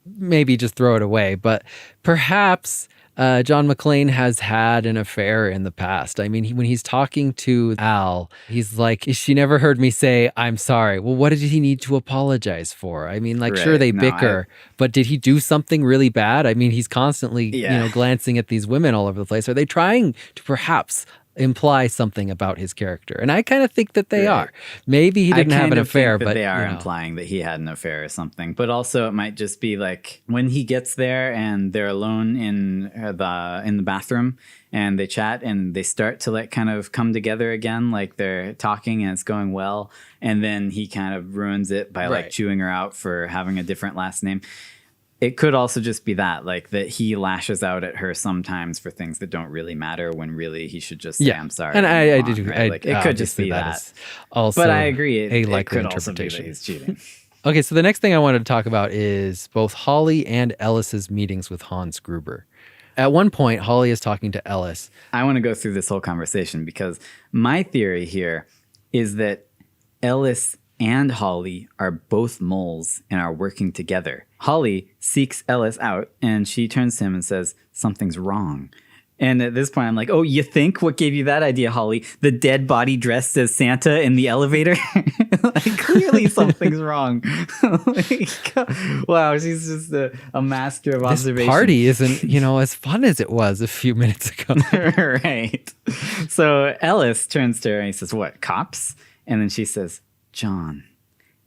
Maybe just throw it away. But perhaps John McClane has had an affair in the past. I mean, when he's talking to Al, he's like, she never heard me say, I'm sorry. Well, what did he need to apologize for? I mean, like, sure, they bicker, but did he do something really bad? I mean, he's constantly, glancing at these women all over the place. Are they trying to perhaps imply something about his character? And I kind of think that they are. Maybe he didn't have an affair, but
they are implying that he had an affair or something. But also it might just be like when he gets there and they're alone in the bathroom and they chat and they start to like kind of come together again, like they're talking and it's going well, and then he kind of ruins it by like chewing her out for having a different last name. It could also just be that he lashes out at her sometimes for things that don't really matter when really he should just say, I'm sorry.
And I do.
It could just be that.
Also,
but I agree.
A likely
it could
interpretation.
Also be that he's cheating.
Okay, so the next thing I wanted to talk about is both Holly and Ellis's meetings with Hans Gruber. At one point, Holly is talking to Ellis.
I want to go through this whole conversation because my theory here is that Ellis and Holly are both moles and are working together. Holly seeks Ellis out and she turns to him and says, something's wrong. And at this point, I'm like, oh, you think? What gave you that idea, Holly? The dead body dressed as Santa in the elevator? Clearly something's wrong. Wow, she's just a master of observation.
This party isn't, as fun as it was a few minutes ago.
Right. So Ellis turns to her and he says, what, cops? And then she says, John.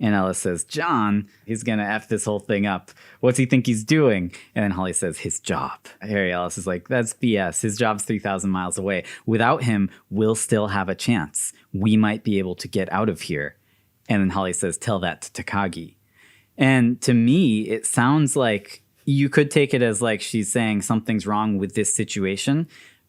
And Ellis says, John, he's going to F this whole thing up. What's he think he's doing? And then Holly says, his job. Harry Ellis is like, that's BS. His job's 3,000 miles away. Without him, we'll still have a chance. We might be able to get out of here. And then Holly says, tell that to Takagi. And to me, it sounds like you could take it as like she's saying something's wrong with this situation.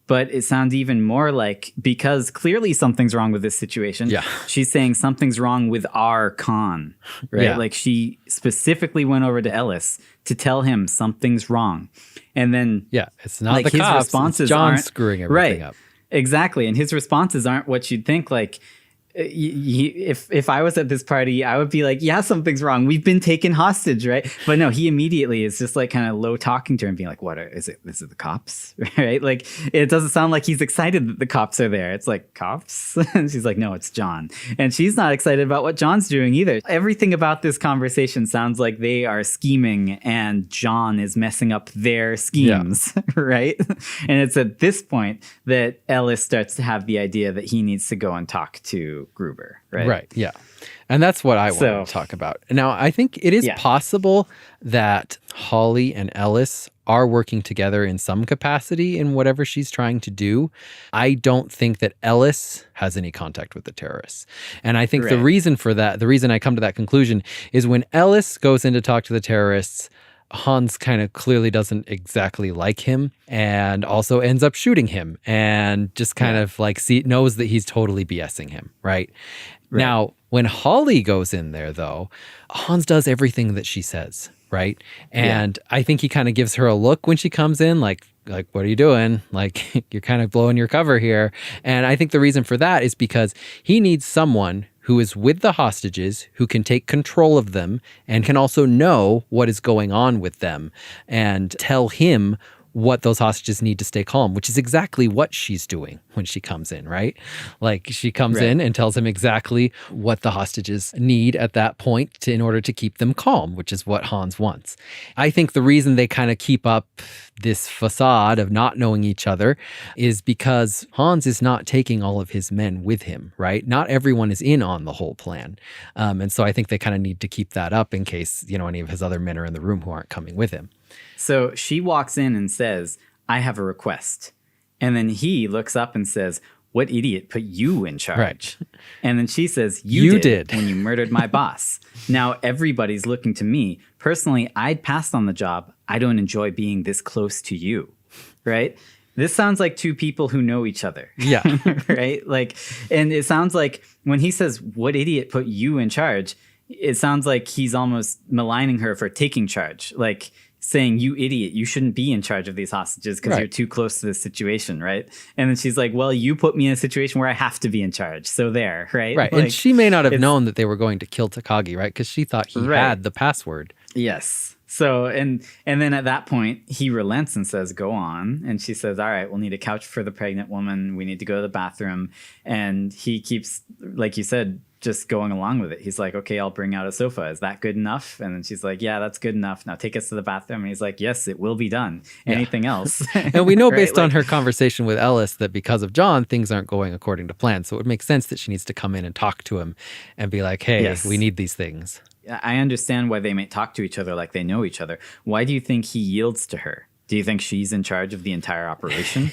But it sounds even more like, because clearly something's wrong with this situation, she's saying something's wrong with our con, right? Yeah. Like she specifically went over to Ellis to tell him something's wrong. And then
it's not like the cops, responses it's John screwing everything up.
Exactly. And his responses aren't what you'd think. Like, if I was at this party, I would be like, yeah, something's wrong. We've been taken hostage, right? But no, he immediately is just like kind of low talking to her and being like, what is it? Is it the cops? Right? Like, it doesn't sound like he's excited that the cops are there. It's like, cops? And she's like, no, it's John. And she's not excited about what John's doing either. Everything about this conversation sounds like they are scheming and John is messing up their schemes, right? And it's at this point that Ellis starts to have the idea that he needs to go and talk to Gruber, right?
Right, yeah. And that's what I want to talk about. Now, I think it is possible that Holly and Ellis are working together in some capacity in whatever she's trying to do. I don't think that Ellis has any contact with the terrorists. And I think the reason for that, the reason I come to that conclusion is when Ellis goes in to talk to the terrorists, Hans kind of clearly doesn't exactly like him and also ends up shooting him and just kind of like knows that he's totally BSing him, right? Now, when Holly goes in there, though, Hans does everything that she says, right? And I think he kind of gives her a look when she comes in, like, what are you doing? Like, you're kind of blowing your cover here. And I think the reason for that is because he needs someone who is with the hostages, who can take control of them and can also know what is going on with them and tell him what those hostages need to stay calm, which is exactly what she's doing when she comes in, right? Like she comes in and tells him exactly what the hostages need at that point in order to keep them calm, which is what Hans wants. I think the reason they kind of keep up this facade of not knowing each other is because Hans is not taking all of his men with him, right? Not everyone is in on the whole plan. And so I think they kind of need to keep that up in case, any of his other men are in the room who aren't coming with him.
So she walks in and says, I have a request. And then he looks up and says, what idiot put you in charge?
Right.
And then she says, you did when you murdered my boss. Now everybody's looking to me. Personally, I'd passed on the job. I don't enjoy being this close to you. Right? This sounds like two people who know each other.
Yeah.
Right? Like, and it sounds like when he says, what idiot put you in charge? It sounds like he's almost maligning her for taking charge. Like, saying, you idiot, you shouldn't be in charge of these hostages because you're too close to this situation, right? And then she's like, well, you put me in a situation where I have to be in charge. So there, right?
Right.
Like,
and she may not have known that they were going to kill Takagi, right? Because she thought he had the password.
Yes. So, and then at that point, he relents and says, go on. And she says, all right, we'll need a couch for the pregnant woman. We need to go to the bathroom. And he keeps, like you said, just going along with it. He's like, okay, I'll bring out a sofa. Is that good enough? And then she's like, yeah, that's good enough. Now take us to the bathroom. And he's like, yes, it will be done. Anything else?
And we know based on her conversation with Ellis that because of John, things aren't going according to plan. So it would make sense that she needs to come in and talk to him and be like, hey, we need these things.
I understand why they may talk to each other like they know each other. Why do you think he yields to her? Do you think she's in charge of the entire operation?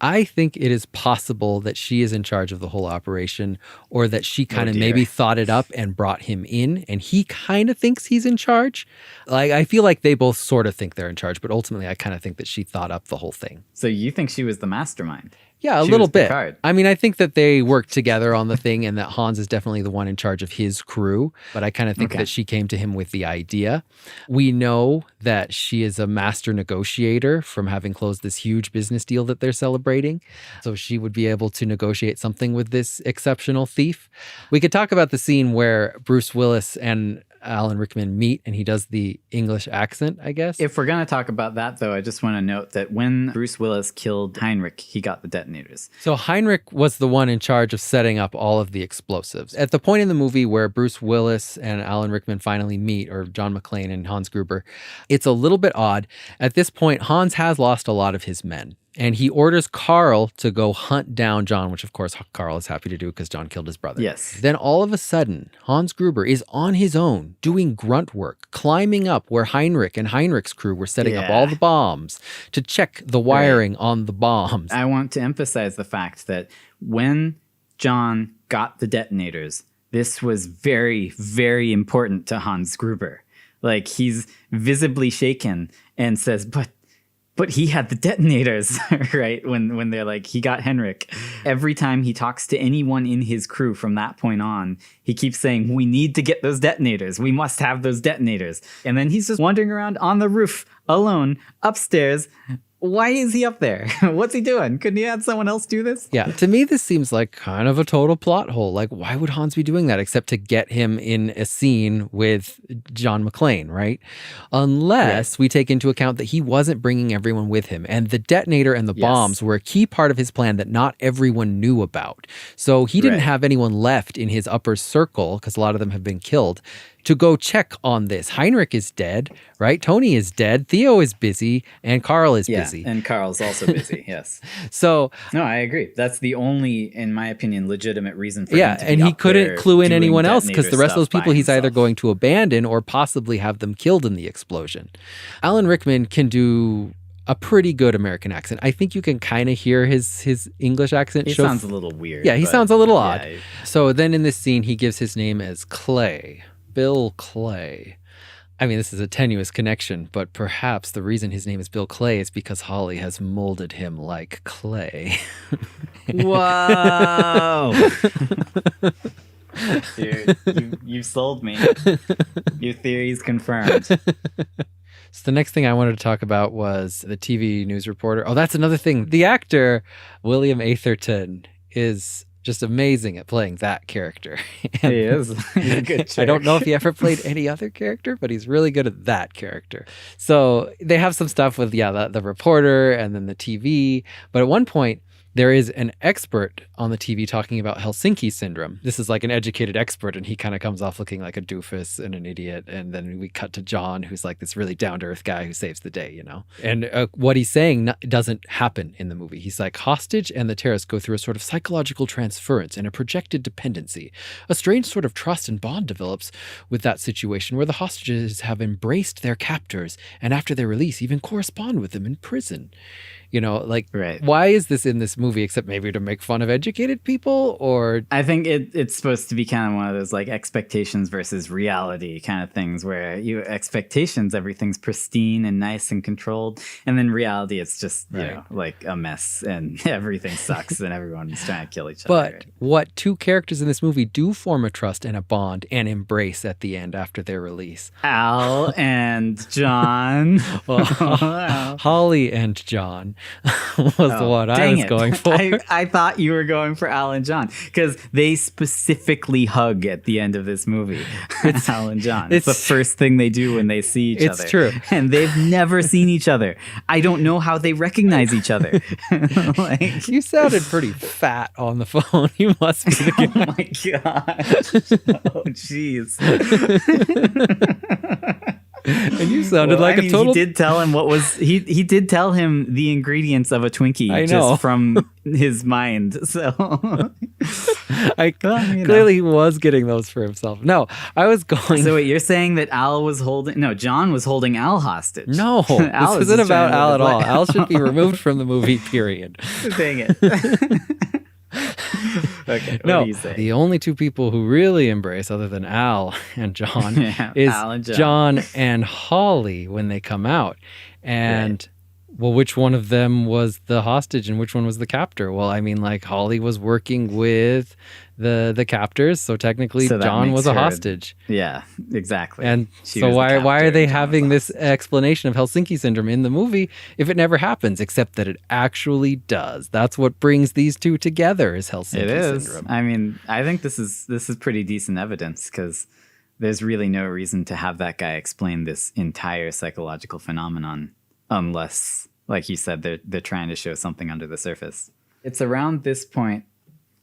I think it is possible that she is in charge of the whole operation, or that she kind of maybe thought it up and brought him in, and he kind of thinks he's in charge. Like, I feel like they both sort of think they're in charge, but ultimately I kind of think that she thought up the whole thing.
So you think she was the mastermind?
Yeah, a little bit. I mean, I think that they worked together on the thing and that Hans is definitely the one in charge of his crew. But I kind of think that she came to him with the idea. We know that she is a master negotiator from having closed this huge business deal that they're celebrating. So she would be able to negotiate something with this exceptional thief. We could talk about the scene where Bruce Willis and Alan Rickman meet and he does the English accent, I guess.
If we're going to talk about that, though, I just want to note that when Bruce Willis killed Heinrich, he got the detonators.
So Heinrich was the one in charge of setting up all of the explosives. At the point in the movie where Bruce Willis and Alan Rickman finally meet, or John McClane and Hans Gruber, it's a little bit odd. At this point, Hans has lost a lot of his men. And he orders Carl to go hunt down John, which of course Carl is happy to do because John killed his brother.
Yes.
Then all of a sudden, Hans Gruber is on his own doing grunt work, climbing up where Heinrich and Heinrich's crew were setting up all the bombs to check the wiring on the bombs.
I want to emphasize the fact that when John got the detonators, this was very, very important to Hans Gruber. Like, he's visibly shaken and says, but he had the detonators, right? When they're like, he got Henrik. Every time he talks to anyone in his crew from that point on, he keeps saying, we need to get those detonators. We must have those detonators. And then he's just wandering around on the roof alone, upstairs. Why is he up there? What's he doing? Couldn't he have someone else do this?
Yeah, to me, this seems like kind of a total plot hole. Like, why would Hans be doing that except to get him in a scene with John McClane, right? Unless we take into account that he wasn't bringing everyone with him. And the detonator and the bombs were a key part of his plan that not everyone knew about. So he didn't have anyone left in his upper circle, because a lot of them have been killed, to go check on this. Heinrich is dead, right? Tony is dead. Theo is busy, and Carl is busy.
And Carl's also busy, yes.
So
no, I agree. That's the only, in my opinion, legitimate reason for him to be
and he
up
couldn't
there
clue in
doing
anyone else because the rest of those
detonator
people he's
stuff by
either
himself.
going to abandon or possibly have them killed in the explosion. Alan Rickman can do a pretty good American accent. I think you can kind of hear his English accent.
He sounds a little weird.
Yeah, he sounds a little odd.
Yeah.
So then in this scene, he gives his name as Clay. Bill Clay. I mean, this is a tenuous connection, but perhaps the reason his name is Bill Clay is because Holly has molded him like clay.
Whoa! Dude, you sold me. Your theory's confirmed.
So the next thing I wanted to talk about was the TV news reporter. Oh, that's another thing. The actor, William Atherton, is just amazing at playing that character.
He is. He's a good
I don't know if he ever played any other character, but he's really good at that character. So they have some stuff with, the reporter and then the TV. But at one point, there is an expert on the TV talking about Helsinki syndrome. This is like an educated expert, and he kind of comes off looking like a doofus and an idiot. And then we cut to John, who's like this really down-to-earth guy who saves the day, And what he's saying doesn't happen in the movie. He's like, hostage and the terrorist go through a sort of psychological transference and a projected dependency. A strange sort of trust and bond develops with that situation where the hostages have embraced their captors and after their release even correspond with them in prison.
Right.
Why is this in this movie except maybe to make fun of educated people? Or
I think it's supposed to be kind of one of those like expectations versus reality kind of things where expectations, everything's pristine and nice and controlled. And then reality, it's just, like a mess and everything sucks and everyone's trying to kill each other.
But what two characters in this movie do form a trust and a bond and embrace at the end after their release?
Al and John.
Holly and John. was what I was going for.
I thought you were going for Al and John because they specifically hug at the end of this movie. It's Al and John. It's the first thing they do when they see each other.
It's true.
And they've never seen each other. I don't know how they recognize each other.
You sounded pretty fat on the phone. You must be.
Oh my gosh. Oh, jeez.
And you sounded like a total.
He did tell him he did tell him the ingredients of a Twinkie just from his mind. So
clearly he was getting those for himself. No, I was going.
So wait, you're saying that John was holding Al hostage.
No, this isn't about Al at all. Al should be removed from the movie, period.
Dang it. Okay, what do you say?
The only two people who really embrace, other than Al and John, is Al and John and Holly when they come out. And well, which one of them was the hostage and which one was the captor? Well, I mean, like Holly was working with the captors, so technically John was a hostage.
Yeah, exactly.
And so why are they having this explanation of Helsinki syndrome in the movie if it never happens, except that it actually does? That's what brings these two together is Helsinki syndrome.
I mean, I think this is pretty decent evidence because there's really no reason to have that guy explain this entire psychological phenomenon unless, like you said, they're trying to show something under the surface. It's around this point,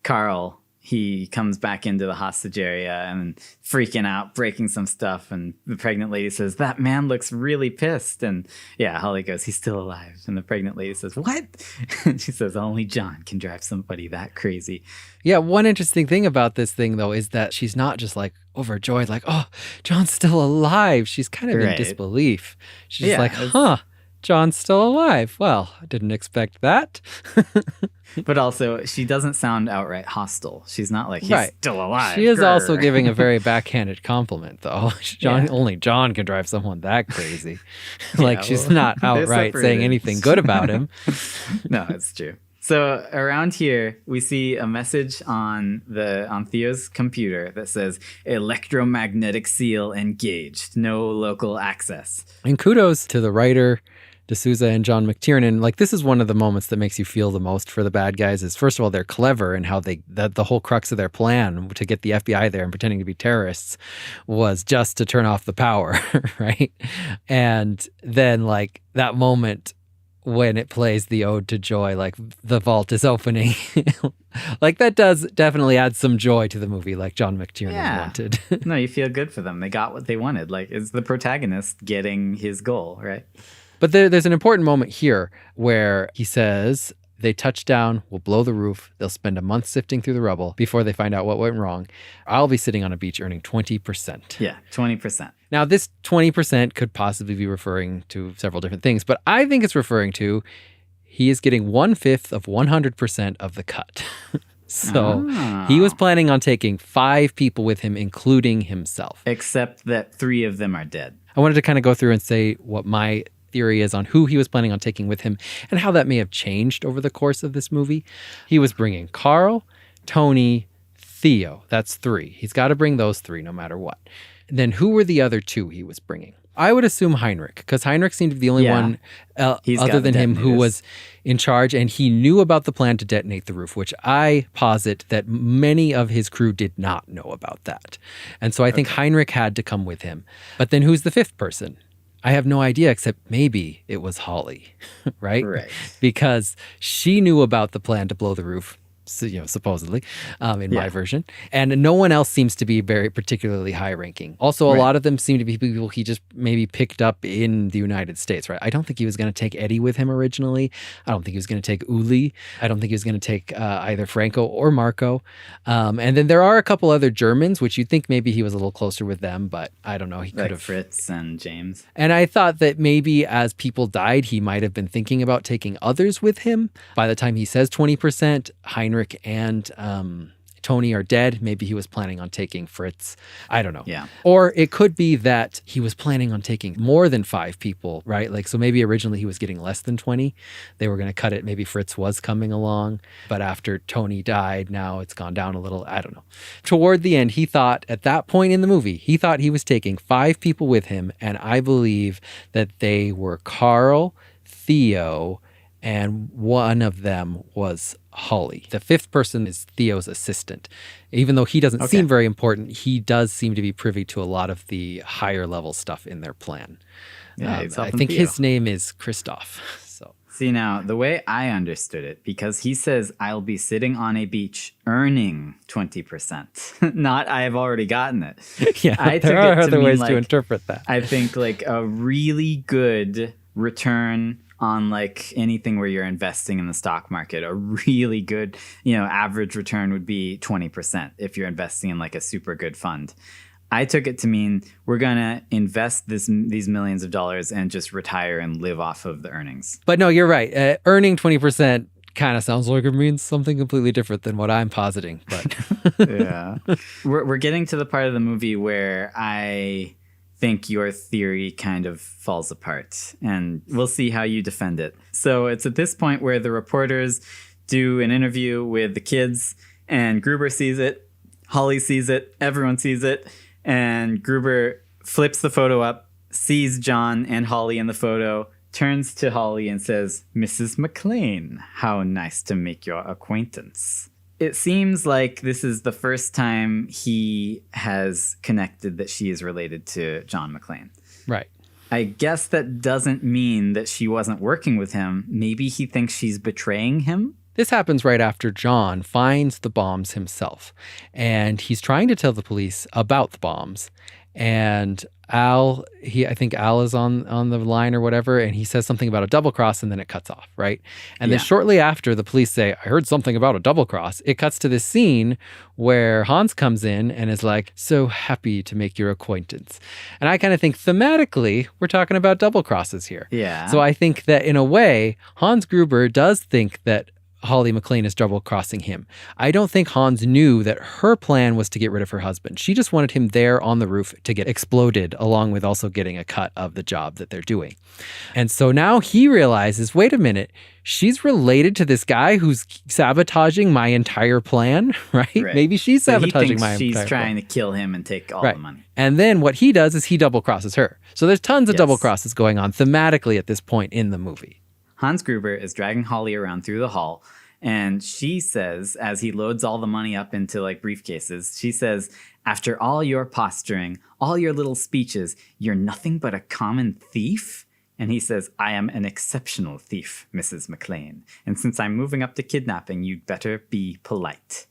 Carl, he comes back into the hostage area and freaking out, breaking some stuff. And the pregnant lady says, that man looks really pissed. And Holly goes, he's still alive. And the pregnant lady says, what? And she says, only John can drive somebody that crazy.
Yeah, one interesting thing about this thing, though, is that she's not just like overjoyed, like, oh, John's still alive. She's kind of in disbelief. She's like, John's still alive. Well, I didn't expect that.
But also, she doesn't sound outright hostile. She's not like, he's still alive.
She is also giving a very backhanded compliment, though. Only John can drive someone that crazy. She's not outright saying anything good about him.
No, it's true. So around here, we see a message on Theo's computer that says, electromagnetic seal engaged, no local access.
And kudos to the writer, D'Souza and John McTiernan. Like, this is one of the moments that makes you feel the most for the bad guys is, first of all, they're clever and how the whole crux of their plan to get the FBI there and pretending to be terrorists was just to turn off the power, right? And then, like, that moment when it plays the Ode to Joy, like the vault is opening, like that does definitely add some joy to the movie, like John McTiernan wanted.
No, you feel good for them. They got what they wanted. Like, it's the protagonist getting his goal, right?
But there's an important moment here where he says, they touch down, we'll blow the roof. They'll spend a month sifting through the rubble before they find out what went wrong. I'll be sitting on a beach earning 20%.
Yeah, 20%.
Now, this 20% could possibly be referring to several different things, but I think it's referring to he is getting 1/5 of 100% of the cut. So he was planning on taking 5 people with him, including himself.
Except that 3 of them are dead.
I wanted to kind of go through and say what my theory is on who he was planning on taking with him and how that may have changed over the course of this movie. He was bringing Carl, Tony, Theo. That's 3. He's got to bring those 3 no matter what. And then who were the other 2 he was bringing? I would assume Heinrich, because Heinrich seemed to be the only one other than him who was in charge, and he knew about the plan to detonate the roof, which I posit that many of his crew did not know about that. And so I think Heinrich had to come with him. But then who's the 5th person? I have no idea, except maybe it was Holly, right?
Right.
Because she knew about the plan to blow the roof, supposedly, in my version. And no one else seems to be very particularly high ranking. Also, a lot of them seem to be people he just maybe picked up in the United States, right? I don't think he was going to take Eddie with him originally. I don't think he was going to take Uli. I don't think he was going to take either Franco or Marco. And then there are a couple other Germans, which you'd think maybe he was a little closer with them, but I don't know. He could have
Fritz and James.
And I thought that maybe as people died, he might have been thinking about taking others with him. By the time he says 20%, Heinrich and Tony are dead. Maybe he was planning on taking Fritz. I don't know.
Yeah.
Or it could be that he was planning on taking more than 5 people, right? Like, so maybe originally he was getting less than 20. They were going to cut it. Maybe Fritz was coming along. But after Tony died, now it's gone down a little. I don't know. Toward the end, he thought at that point in the movie, he thought he was taking 5 people with him. And I believe that they were Carl, Theo, and one of them was Holly. The 5th person is Theo's assistant. Even though he doesn't seem very important, he does seem to be privy to a lot of the higher level stuff in their plan.
Yeah,
I think his name is Christoph. So
see, now the way I understood it, because he says I'll be sitting on a beach earning 20%, not I've already gotten it.
Yeah, there are other ways to interpret that.
I think like a really good return on like anything where you're investing in the stock market, a really good, average return would be 20% if you're investing in like a super good fund. I took it to mean we're going to invest these millions of dollars and just retire and live off of the earnings.
But no, you're right. Earning 20% kind of sounds like it means something completely different than what I'm positing. But
yeah, we're getting to the part of the movie where I think your theory kind of falls apart, and we'll see how you defend it. So it's at this point where the reporters do an interview with the kids, and Gruber sees it, Holly sees it, everyone sees it, and Gruber flips the photo up, sees John and Holly in the photo, turns to Holly and says, "Mrs. McLean, how nice to make your acquaintance." It seems like this is the first time he has connected that she is related to John McClane.
Right.
I guess that doesn't mean that she wasn't working with him. Maybe he thinks she's betraying him.
This happens right after John finds the bombs himself, and he's trying to tell the police about the bombs. And Al, I think Al is on the line or whatever, and he says something about a double cross, and then it cuts off, right? And then shortly after, the police say, "I heard something about a double cross." It cuts to this scene where Hans comes in and is like, "So happy to make your acquaintance." And I kind of think thematically, we're talking about double crosses here.
Yeah.
So I think that in a way, Hans Gruber does think that Holly McLean is double-crossing him. I don't think Hans knew that her plan was to get rid of her husband. She just wanted him there on the roof to get exploded, along with also getting a cut of the job that they're doing. And so now he realizes, wait a minute, she's related to this guy who's sabotaging my entire plan, right? Maybe she's sabotaging my entire plan.
She's trying to kill him and take all the money.
And then what he does is he double-crosses her. So there's tons of double-crosses going on thematically at this point in the movie.
Hans Gruber is dragging Holly around through the hall, and she says, as he loads all the money up into like briefcases, she says, "After all your posturing, all your little speeches, you're nothing but a common thief?" And he says, "I am an exceptional thief, Mrs. McLean. And since I'm moving up to kidnapping, you'd better be polite."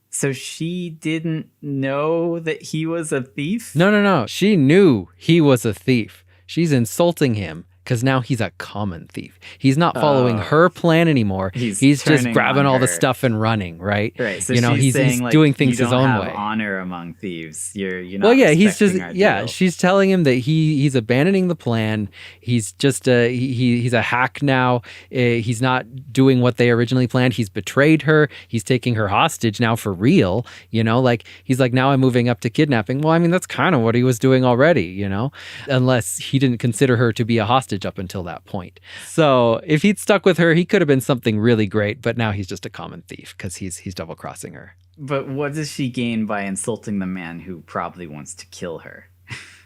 So she didn't know that he was a thief?
No. She knew he was a thief. She's insulting him because now he's a common thief. He's not following her plan anymore. He's just grabbing all the stuff and running, right?
Right. So
he's
like,
doing things his own way.
Honor among thieves. You're not.
Well, yeah, he's just
deal.
She's telling him that he's abandoning the plan. He's just he's a hack now. He's not doing what they originally planned. He's betrayed her. He's taking her hostage now for real. Like he's like, now I'm moving up to kidnapping. Well, I mean, that's kind of what he was doing already. Unless he didn't consider her to be a hostage up until that point. So if he'd stuck with her, he could have been something really great, but now he's just a common thief because he's double crossing her.
But what does she gain by insulting the man who probably wants to kill her?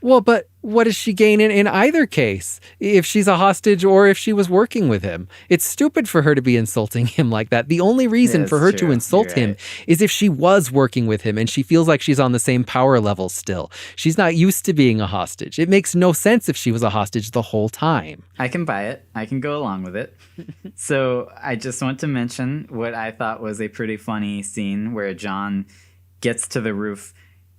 Well, but what does she gain in either case? If she's a hostage or if she was working with him? It's stupid for her to be insulting him like that. The only reason for her to insult him is if she was working with him and she feels like she's on the same power level still. She's not used to being a hostage. It makes no sense if she was a hostage the whole time.
I can buy it. I can go along with it. So I just want to mention what I thought was a pretty funny scene where John gets to the roof.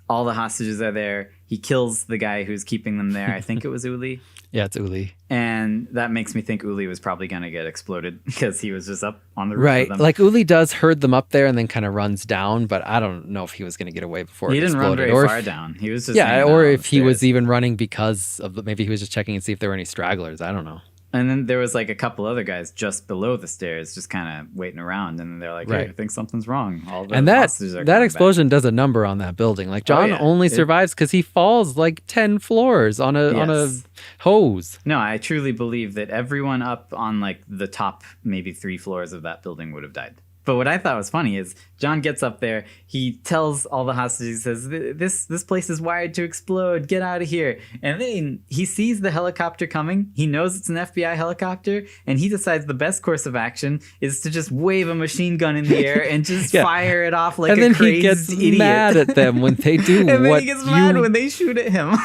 All the hostages are there. He kills the guy who's keeping them there. I think it was Uli.
Yeah, it's Uli.
And that makes me think Uli was probably going to get exploded because he was just up on the roof.
Right.
With them.
Like Uli does herd them up there and then kind of runs down, but I don't know if he was going to get away before
he
it
didn't
exploded.
run very far down. He was just
or if he was even running because of maybe he was just checking and see if there were any stragglers. I don't know.
And then there was like a couple other guys just below the stairs, just kind of waiting around. And they're like, hey, I think something's wrong. All the hostages are
that explosion does a number on that building. Like John only survives because he falls like 10 floors on a hose.
No, I truly believe that everyone up on like the top, maybe 3 floors of that building would have died. But what I thought was funny is John gets up there. He tells all the hostages, he says, this place is wired to explode. Get out of here. And then he sees the helicopter coming. He knows it's an FBI helicopter. And he decides the best course of action is to just wave a machine gun in the air and just fire it off like a crazy idiot.
And then he gets mad at them when they do
and then he gets mad when they shoot at him.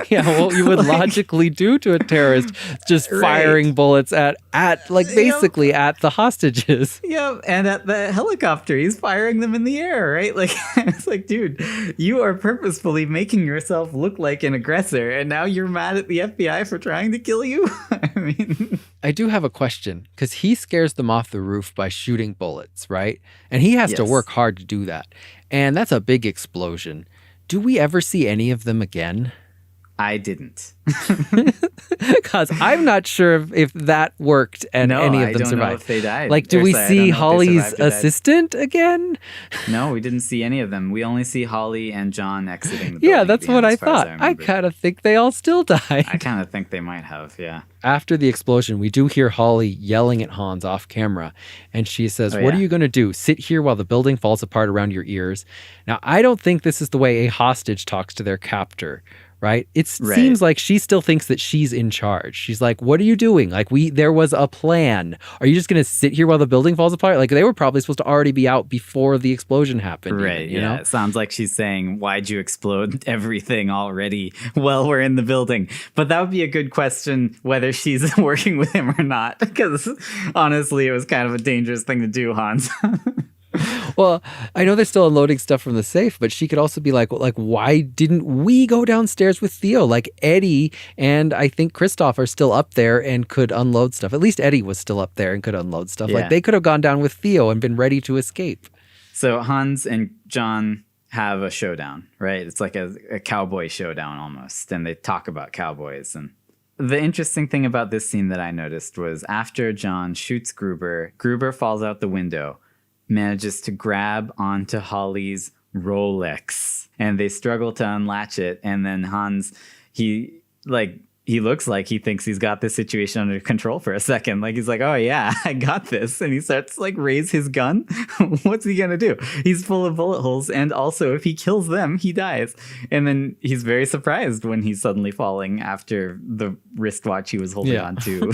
Yeah, what you would logically do to a terrorist, just firing bullets at basically at the hostages.
Yeah, and at the helicopter, he's firing them in the air, right? Like, it's like, dude, you are purposefully making yourself look like an aggressor, and now you're mad at the FBI for trying to kill you? I mean...
I do have a question, because he scares them off the roof by shooting bullets, right? And he has to work hard to do that. And that's a big explosion. Do we ever see any of them again?
I didn't.
Because I'm not sure if that worked and any of them survived.
Know if they died.
Like, do we see Holly's assistant again?
No, we didn't see any of them. We only see Holly and John exiting the building.
Yeah, that's what I thought. I kind of think they all still died.
I kind of think they might have, yeah.
After the explosion, we do hear Holly yelling at Hans off camera. And she says, what are you going to do? Sit here while the building falls apart around your ears? Now, I don't think this is the way a hostage talks to their captor. Right? It seems like she still thinks that she's in charge. She's like, what are you doing? Like, there was a plan. Are you just going to sit here while the building falls apart? Like, they were probably supposed to already be out before the explosion happened.
Right.
You know?
It sounds like she's saying, why'd you explode everything already while we're in the building? But that would be a good question, whether she's working with him or not. Because honestly, it was kind of a dangerous thing to do, Hans.
Well, I know they're still unloading stuff from the safe, but she could also be like, why didn't we go downstairs with Theo? Like, Eddie and I think Christoph are still up there and could unload stuff. At least Eddie was still up there and could unload stuff. Yeah. Like, they could have gone down with Theo and been ready to escape.
So Hans and John have a showdown, right? It's like a cowboy showdown almost. And they talk about cowboys. And the interesting thing about this scene that I noticed was after John shoots Gruber, Gruber falls out the window, manages to grab onto Holly's Rolex, and they struggle to unlatch it. And then Hans, he looks like he thinks he's got this situation under control for a second. Like, he's like, oh yeah, I got this. And he starts to like raise his gun. What's he going to do? He's full of bullet holes. And also if he kills them, he dies. And then he's very surprised when he's suddenly falling after the wristwatch he was holding on to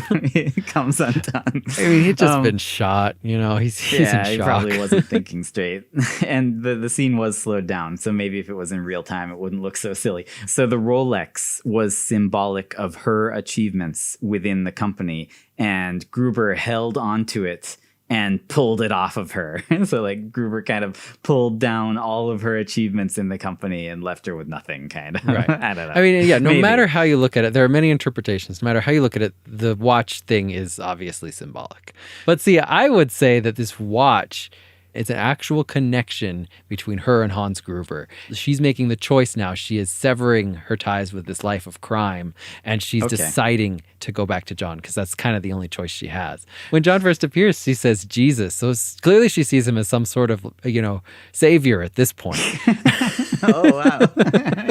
comes undone.
I mean, he'd just been shot, you know, he's in shock.
He probably wasn't thinking straight. And the scene was slowed down. So maybe if it was in real time, it wouldn't look so silly. So the Rolex was symbolic of her achievements within the company, and Gruber held onto it and pulled it off of her. So like Gruber kind of pulled down all of her achievements in the company and left her with nothing, kind of.
Right.
I don't know.
I mean, yeah, no
Maybe.
matter how you look at it, there are many interpretations. No matter how you look at it, the watch thing is obviously symbolic. But see, I would say that this watch, it's an actual connection between her and Hans Gruber. She's making the choice now. She is severing her ties with this life of crime, and she's deciding to go back to John because that's kind of the only choice she has. When John first appears, she says Jesus. So clearly she sees him as some sort of, savior at this point.
Oh, wow.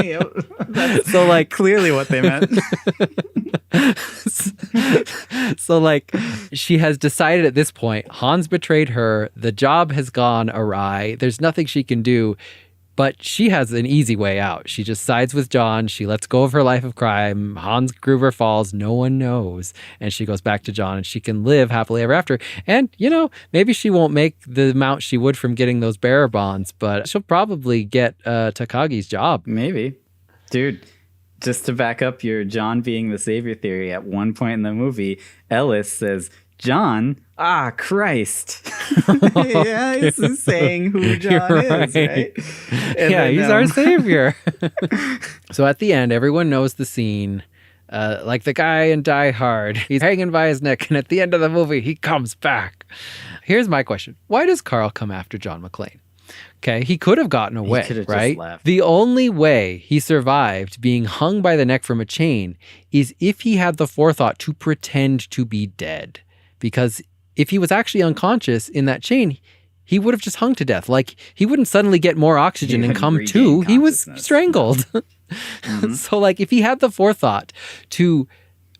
Yep. That's
so like
clearly what they meant.
So like she has decided at this point, Hans betrayed her, the job has gone awry, there's nothing she can do, but she has an easy way out. She just sides with John, she lets go of her life of crime, Hans Gruber falls, no one knows, and she goes back to John and she can live happily ever after. And maybe she won't make the amount she would from getting those bearer bonds, but she'll probably get Takagi's job.
Maybe. Dude, just to back up your John being the savior theory, at one point in the movie, Ellis says, John, Christ. Yeah, he's saying who John is, right?
Yeah, he's our savior. So at the end, everyone knows the scene. Like the guy in Die Hard, he's hanging by his neck, and at the end of the movie, he comes back. Here's my question. Why does Carl come after John McClane? Okay, he could have gotten away, right? The only way he survived being hung by the neck from a chain is if he had the forethought to pretend to be dead. Because if he was actually unconscious in that chain, he would have just hung to death. Like, he wouldn't suddenly get more oxygen and come to. He was strangled. Mm-hmm. So, like, if he had the forethought to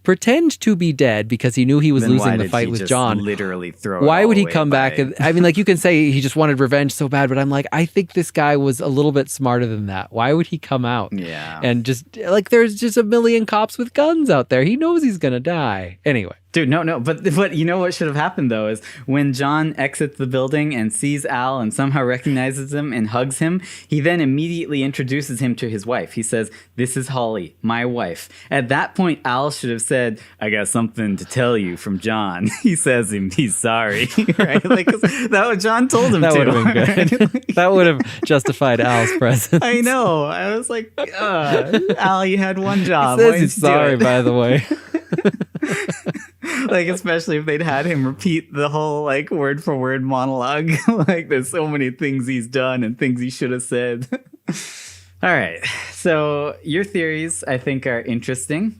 pretend to be dead because he knew he was losing the fight with John.
Literally throw.
Why would he come back? I mean, like, you can say he just wanted revenge so bad, but I'm like, I think this guy was a little bit smarter than that. Why would he come out?
Yeah.
And just like, there's just a million cops with guns out there. He knows he's gonna die anyway.
Dude, no. But you know what should have happened, though, is when John exits the building and sees Al and somehow recognizes him and hugs him, he then immediately introduces him to his wife. He says, "This is Holly, my wife." At that point, Al should have said, "I got something to tell you from John." He says he's sorry, right? Like, that what John told him
that
to.
Would have been good. That would have justified Al's presence.
I know. I was like, Al, you had one job.
He says he's sorry, by the way.
Like, especially if they'd had him repeat the whole, like, word for word monologue. Like, there's so many things he's done and things he should have said. All right. So your theories, I think, are interesting.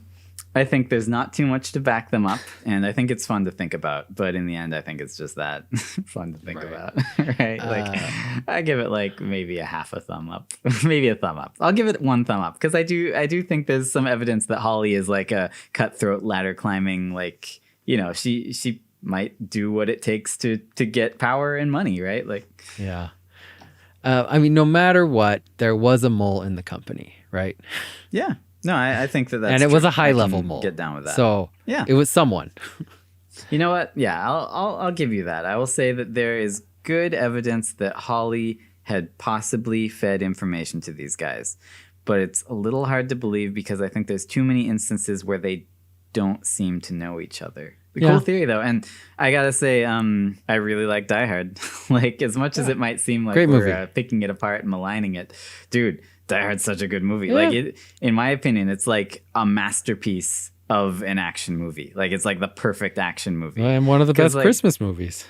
I think there's not too much to back them up, and I think it's fun to think about. But in the end, I think it's just that fun to think about, right? Like, I give it like maybe a half a thumb up, maybe a thumb up. I'll give it one thumb up because I do think there's some evidence that Holly is like a cutthroat ladder climbing. Like, she might do what it takes to get power and money, right? Like,
yeah. I mean, no matter what, there was a mole in the company, right?
Yeah. No, I think that's
and it
true.
was a high level mole.
Get down with that.
So yeah, it was someone.
You know what? Yeah, I'll give you that. I will say that there is good evidence that Holly had possibly fed information to these guys, but it's a little hard to believe because I think there's too many instances where they don't seem to know each other. Cool theory though, and I gotta say, I really like Die Hard. Like, as much as it might seem like we're picking it apart and maligning it, dude. Die Hard's such a good movie. Yeah. Like, in my opinion, it's like a masterpiece of an action movie. Like, it's like the perfect action movie.
And one of the best Christmas movies.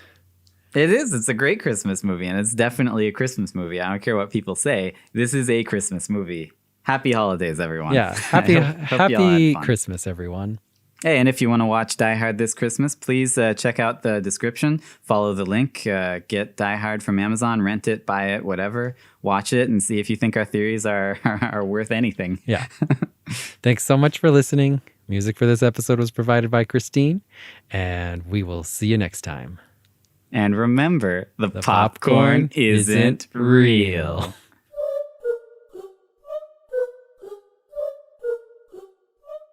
It is. It's a great Christmas movie, and it's definitely a Christmas movie. I don't care what people say. This is a Christmas movie. Happy holidays, everyone.
Yeah. Happy Christmas, everyone.
Hey, and if you want to watch Die Hard this Christmas, please check out the description. Follow the link. Get Die Hard from Amazon. Rent it, buy it, whatever. Watch it and see if you think our theories are worth anything.
Yeah. Thanks so much for listening. Music for this episode was provided by Christine, and we will see you next time.
And remember, the popcorn isn't real.